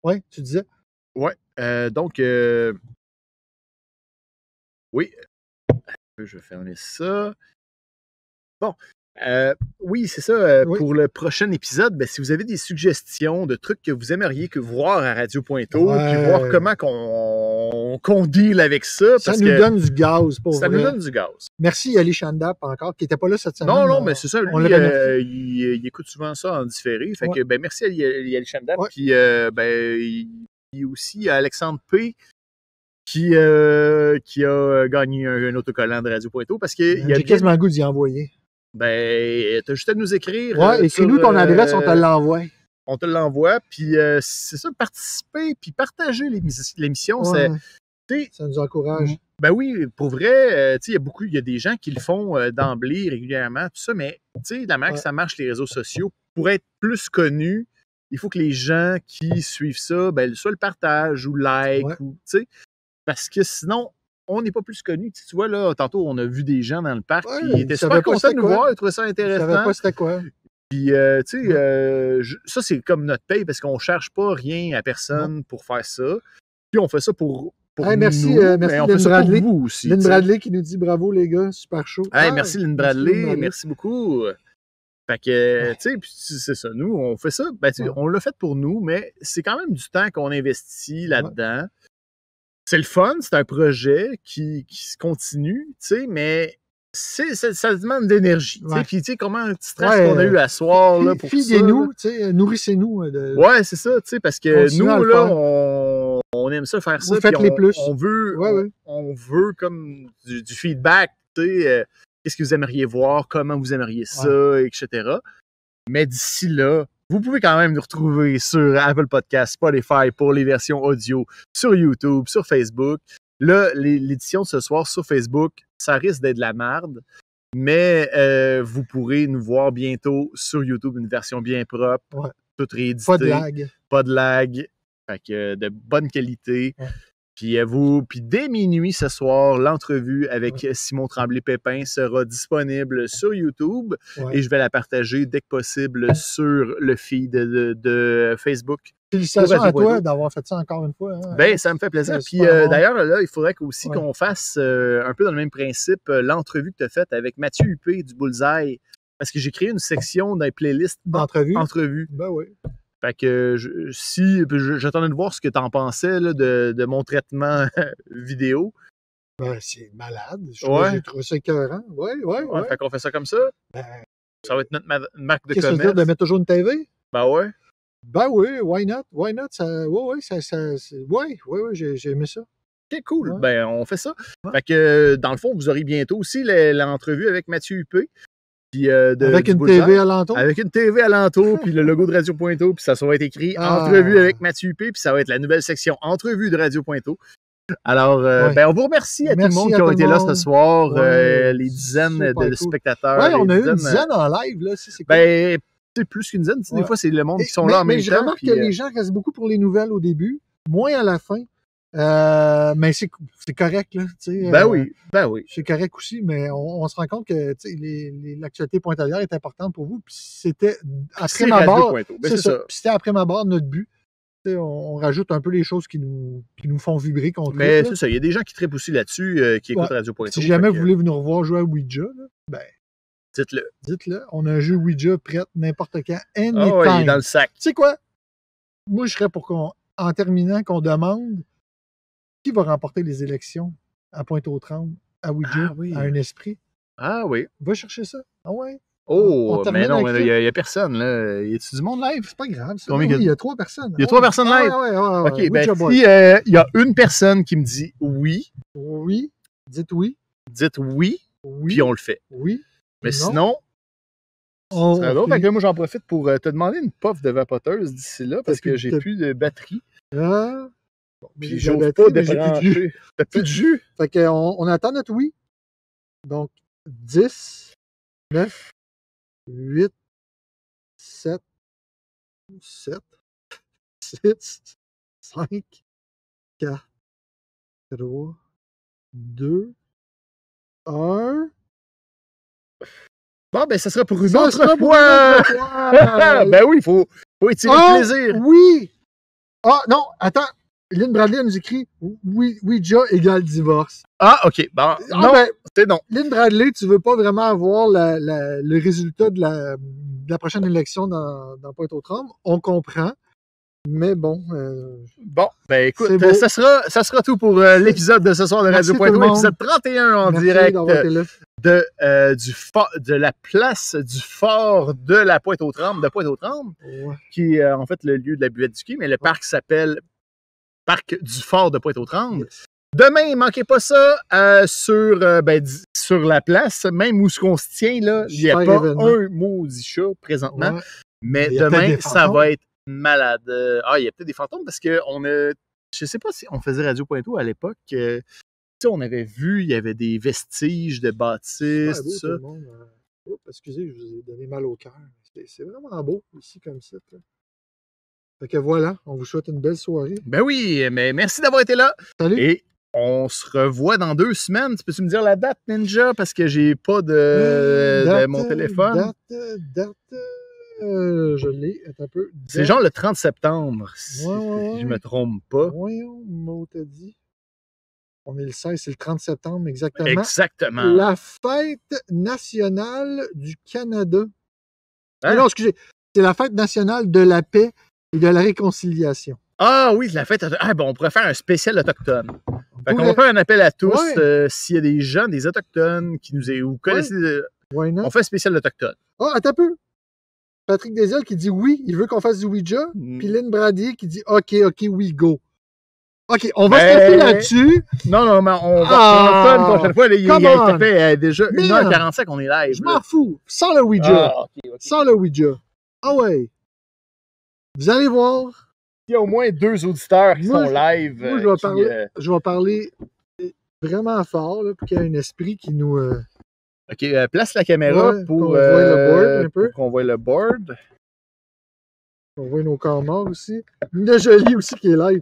Oui, tu disais? Oui, donc, oui. Je vais fermer ça. Bon. Oui, c'est ça. Pour le prochain épisode, si vous avez des suggestions de trucs que vous aimeriez voir à Radio Pointeau, puis voir comment qu'on deal avec ça. Ça nous donne du gaz, pour vrai. Ça nous donne du gaz. Merci Ali Chandap encore, qui n'était pas là cette semaine. Non, mais c'est ça. Lui, il écoute souvent ça en différé. Fait que, merci Ali Chandap. Puis, il y a aussi Alexandre P. qui a gagné un autocollant de Radio Pointeau. Parce que j'ai quasiment le goût d'y envoyer. T'as juste à nous écrire. Ouais, écris-nous ton adresse, on te l'envoie. On te l'envoie, puis c'est ça, participer, puis partager l'émission. Ça nous encourage. Ben oui, pour vrai, il y a des gens qui le font d'emblée, régulièrement, tout ça, mais de la manière que ça marche, les réseaux sociaux, pour être plus connus, il faut que les gens qui suivent ça, soit le partagent ou like, parce que sinon, on n'est pas plus connus. Tu vois, là, tantôt, on a vu des gens dans le parc qui étaient super contents de nous voir, ils trouvaient ça intéressant. Je savais pas c'était quoi. Puis, ça, c'est comme notre paye parce qu'on ne cherche pas rien à personne pour faire ça. Puis, on fait ça pour merci, nous, merci mais on fait ça pour vous aussi. Lynn Bradley qui nous dit bravo, les gars, super chaud. Merci, Lynn Bradley. Merci beaucoup. Fait que, c'est ça. Nous, on fait ça. On l'a fait pour nous, mais c'est quand même du temps qu'on investit là-dedans. C'est le fun, c'est un projet qui se continue, mais ça demande d'énergie. Puis, comment un petit stress qu'on a eu à soir là, pour Fidez-nous, nourrissez-nous. Ouais, c'est ça, parce que nous, là, on aime ça faire ça. Vous faites les plus. On veut comme du feedback, qu'est-ce que vous aimeriez voir, comment vous aimeriez ça, etc. Mais d'ici là, vous pouvez quand même nous retrouver sur Apple Podcasts, Spotify pour les versions audio, sur YouTube, sur Facebook. Là, l'édition de ce soir sur Facebook, ça risque d'être de la merde, mais vous pourrez nous voir bientôt sur YouTube, une version bien propre, toute rééditée. Pas de lag. Pas de lag. Fait que de bonne qualité. Ouais. Puis dès minuit ce soir, l'entrevue avec Simon Tremblay-Pépin sera disponible sur YouTube et je vais la partager dès que possible sur le feed de Facebook. Félicitations à toi d'avoir fait ça encore une fois. Hein. Ben, ça me fait plaisir. Puis d'ailleurs, là, il faudrait aussi qu'on fasse un peu dans le même principe l'entrevue que tu as faite avec Mathieu Huppé du Bullseye. Parce que j'ai créé une section dans les playlists d'entrevues. Ben oui. Fait que j'attendais de voir ce que tu en pensais là, de mon traitement vidéo. Ben, c'est malade. J'ai trouvé ça écœurant. Ouais. Fait qu'on fait ça comme ça. Ben, ça va être notre marque de commerce. Qu'est-ce que ça veut dire de mettre toujours une TV? Ben ouais. Ben oui, why not? J'ai aimé ça. Ok, cool. Ouais. Ben, on fait ça. Ouais. Fait que, dans le fond, vous aurez bientôt aussi l'entrevue avec Mathieu Huppé. Puis, avec une TV alentour? Avec une TV alentour, puis le logo de Radio Pointeau, puis ça va être écrit Entrevue avec Mathieu Huppé, puis ça va être la nouvelle section Entrevue de Radio Pointeau. Alors, ben, on vous remercie à tout le monde qui ont été là ce soir, les dizaines de spectateurs. Oui, on a eu une dizaine en live, là. C'est cool. Ben, c'est plus qu'une dizaine. Des fois, c'est le monde qui sont là en même temps. Mais je remarque que les gens restent beaucoup pour les nouvelles au début, moins à la fin. Mais c'est correct, là. Ben oui. C'est correct aussi, mais on se rend compte que l'actualité pointalière est importante pour vous. Puis c'était après ma barre. C'est ça. Puis c'était après ma barre notre but. On rajoute un peu les choses qui nous font vibrer contre eux. Mais c'est ça. Il y a des gens qui trippent aussi là-dessus, qui écoutent Radio Pointeau. Si jamais vous voulez venir revoir jouer à Ouija, là, ben. Dites-le. Dites-le. On a un jeu Ouija prêt n'importe quand. Anytime. Oh, il est dans le sac. Tu sais quoi? Moi, je serais pour en terminant, qu'on demande qui va remporter les élections à Pointe-aux-Trembles, à Ouija, à un esprit. Ah oui. Va chercher ça. Ah ouais. Oh, mais non, il n'y a personne, là. Y a-tu du monde live? C'est pas grave, ça. Oui, il y a 3 personnes. Il y a 3 personnes live? Ouais. OK, ben si il y a une personne qui me dit oui. Oui. Dites oui. Dites oui. Puis on le fait. Oui. Mais sinon, ça va. Fait que moi, j'en profite pour te demander une puff de vapoteuse d'ici là, parce que j'ai plus de batterie. Puis j'ose pas débrancher. T'as plus de jus. Fait qu'on attend notre oui. Donc, 10, 9, 8, 7, 6, 5, 4, 3, 2, 1. Bon, ben, ça sera pour une autre fois. Ben oui, il faut étirer le plaisir. Oui. Ah, non, attends. Lynn Bradley nous écrit Ouija égale divorce. Ah, OK. Bon, non, c'est non. Lynn Bradley, tu veux pas vraiment avoir le résultat de la prochaine élection dans Pointe-aux-Trembles. On comprend. Mais bon. Bon, ben écoute, ça sera tout pour l'épisode de ce soir de Radio Pointeau, épisode 31 en direct de la place du fort de la Pointe-aux-Trembles, qui est en fait le lieu de la buvette du quai, mais le parc s'appelle Parc du Fort de Pointe-aux-Trembles. Yes. Demain, manquez pas ça sur la place, même où ce qu'on se tient, là, il n'y a pas un maudit chat présentement. Ouais. Mais demain, ça va être malade. Il y a peut-être des fantômes parce que je sais pas si on faisait Radio Pointeau à l'époque. On avait vu, il y avait des vestiges de bâtisses, tout ça. Tout le monde, excusez, je vous ai donné mal au cœur. C'est vraiment beau ici comme ça. Là. Fait que voilà, on vous souhaite une belle soirée. Ben oui, mais merci d'avoir été là. Salut. Et on se revoit dans 2 semaines. Tu peux-tu me dire la date, Ninja? Parce que j'ai pas de mon téléphone. Je l'ai un peu. C'est genre le 30 septembre, si je me trompe pas. Voyons, on t'a dit. On est le 16, c'est le 30 septembre, exactement. Exactement. La fête nationale du Canada. Hein? Non, excusez. C'est la fête nationale de la paix et de la réconciliation. Ah oui, la fête. On pourrait faire un spécial autochtone. On va faire un appel à tous. S'il y a des gens, des autochtones qui nous connaissent, on fait un spécial autochtone. Ah, attends un peu. Patrick Desil qui dit oui, il veut qu'on fasse du Ouija. Puis Lynn Bradier qui dit OK, we go. OK, on va se taper là-dessus. Non, mais on va une prochaine fois. Ça fait déjà 1h45 qu'on est live. Je m'en fous. Sans le Ouija. Sans le Ouija. Ah ouais! Vous allez voir. Il y a au moins 2 auditeurs qui Moi, sont live. Moi, je vais parler vraiment fort là, pour qu'il y ait un esprit qui nous... OK, place la caméra Ouais, pour qu'on voit le board un peu. pour qu'on voit le board. On voit nos corps morts aussi. Nina Jolie aussi qui est live.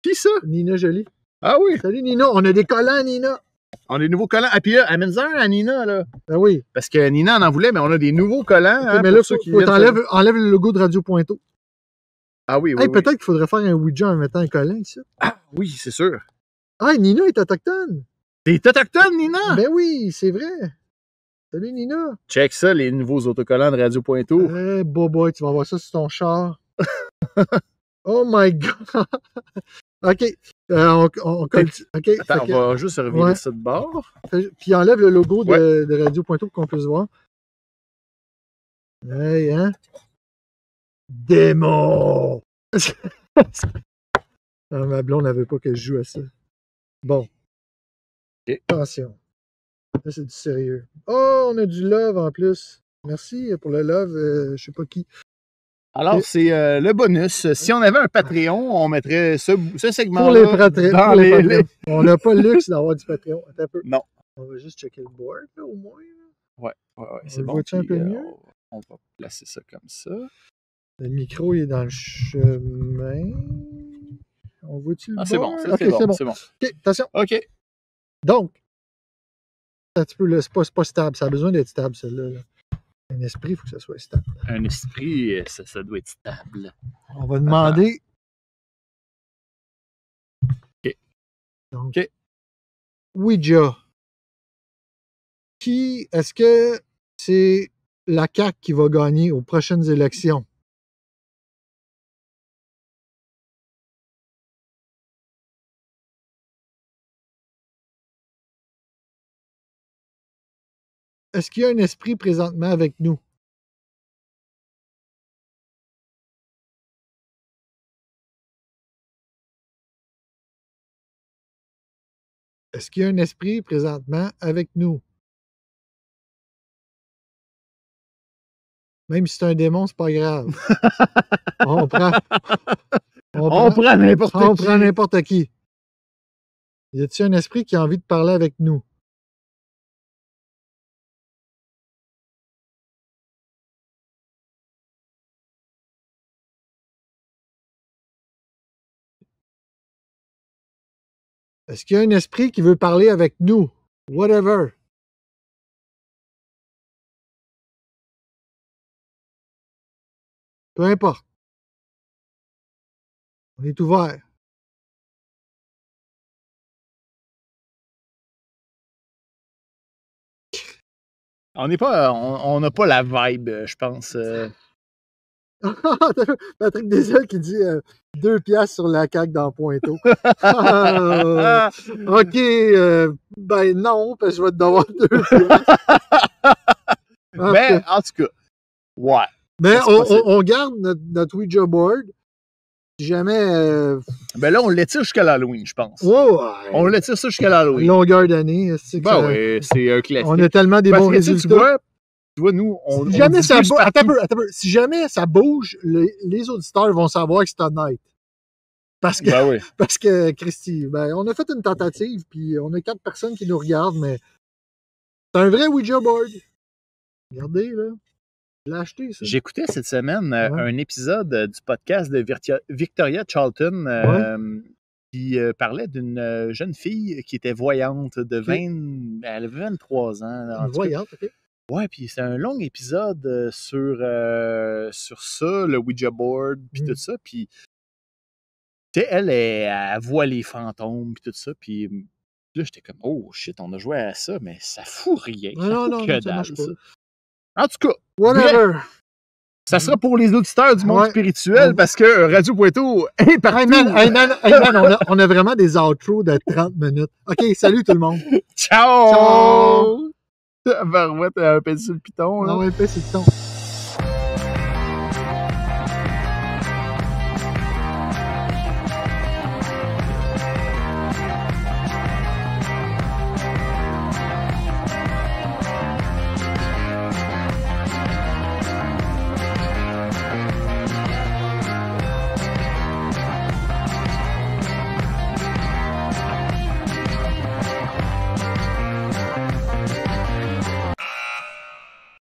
Qui ça? Nina Jolie. Ah oui! Salut Nina, on a des collants Nina. On a des nouveaux collants. Ah, puis là, amène-en à Nina, là. Ben oui. Parce que Nina en voulait, mais on a des nouveaux collants. Okay, hein, mais pour là, ceux qui faut viennent enlève le logo de Radio Pointeau. Ah oui, oui, Hey, oui. peut-être qu'il faudrait faire un Ouija en mettant un collant ici. Ah oui, c'est sûr. Ah, Nina est autochtone. T'es autochtone, Nina? Ben oui, c'est vrai. Salut Nina. Check ça, les nouveaux autocollants de Radio Pointeau. Eh, boy, tu vas voir ça sur ton char. Oh my God. OK. On colle. OK. Attends, on va juste revirer ça de bord. Puis enlève le logo de Radio Pointeau pour qu'on puisse voir. Hey, hein? Démon! Ma blonde n'avait pas que je joue à ça. Bon. Okay. Attention. Là, c'est du sérieux. Oh, on a du love en plus. Merci pour le love. Je sais pas qui. Alors, c'est le bonus. Si on avait un Patreon, on mettrait ce segment-là pour les Patreons. dans les... On n'a pas le luxe d'avoir du Patreon. Attends un peu. Non. On va juste checker le board, là, au moins. Ouais, c'est bon. Voit-tu un peu mieux? On va placer ça comme ça. Le micro, il est dans le chemin. On voit-tu le board? C'est bon, c'est bon. OK, attention. OK. Donc, un petit peu, là, c'est pas stable. Ça a besoin d'être stable, celle-là. Là. Un esprit, il faut que ça soit stable. Un esprit, ça doit être stable. On va demander. OK. Donc, OK. Ouija. Est-ce que c'est la CAQ qui va gagner aux prochaines élections? Est-ce qu'il y a un esprit présentement avec nous? Est-ce qu'il y a un esprit présentement avec nous? Même si c'est un démon, c'est pas grave. On prend n'importe qui. On prend n'importe qui. Y a-t-il un esprit qui a envie de parler avec nous? Est-ce qu'il y a un esprit qui veut parler avec nous? Whatever. Peu importe. On est ouvert. On n'a pas la vibe, je pense. Patrick Desailles qui dit 2 piastres sur la CAQ dans Pointeau. OK, ben non, parce que je vais te devoir 2 piastres. Mais en tout cas, ouais. Mais on garde notre Ouija board. Si jamais. Ben là, on l'étire jusqu'à l'Halloween, je pense. Ouais. On l'étire ça jusqu'à l'Halloween. Longueur d'année. Ben oui, c'est un classique. On a tellement des bons résultats. Tu vois, nous, si jamais ça bouge, attends un peu. Si jamais ça bouge, les auditeurs vont savoir que c'est honnête. Parce que, parce que Christy, on a fait une tentative, puis on a 4 personnes qui nous regardent, mais c'est un vrai Ouija board. Regardez, là. Je l'ai acheté, ça. J'écoutais cette semaine un épisode du podcast de Victoria Charlton qui parlait d'une jeune fille qui était voyante de 20... Elle avait 23 ans. Voyante, OK. Ouais, puis c'est un long épisode sur ça, le Ouija board, puis tout ça. Puis, tu sais, elle voit les fantômes, puis tout ça. Puis là, j'étais comme, oh shit, on a joué à ça, mais ça fout rien. Non, ça marche pas. En tout cas, whatever. Ça sera pour les auditeurs du monde spirituel parce que Radio Pointeau est partout. Hey man, on a vraiment des outros de 30 minutes. OK, salut tout le monde. Ciao! Ciao! Barouette, un peu sur le piton. Ah ouais, un peu sur le piton.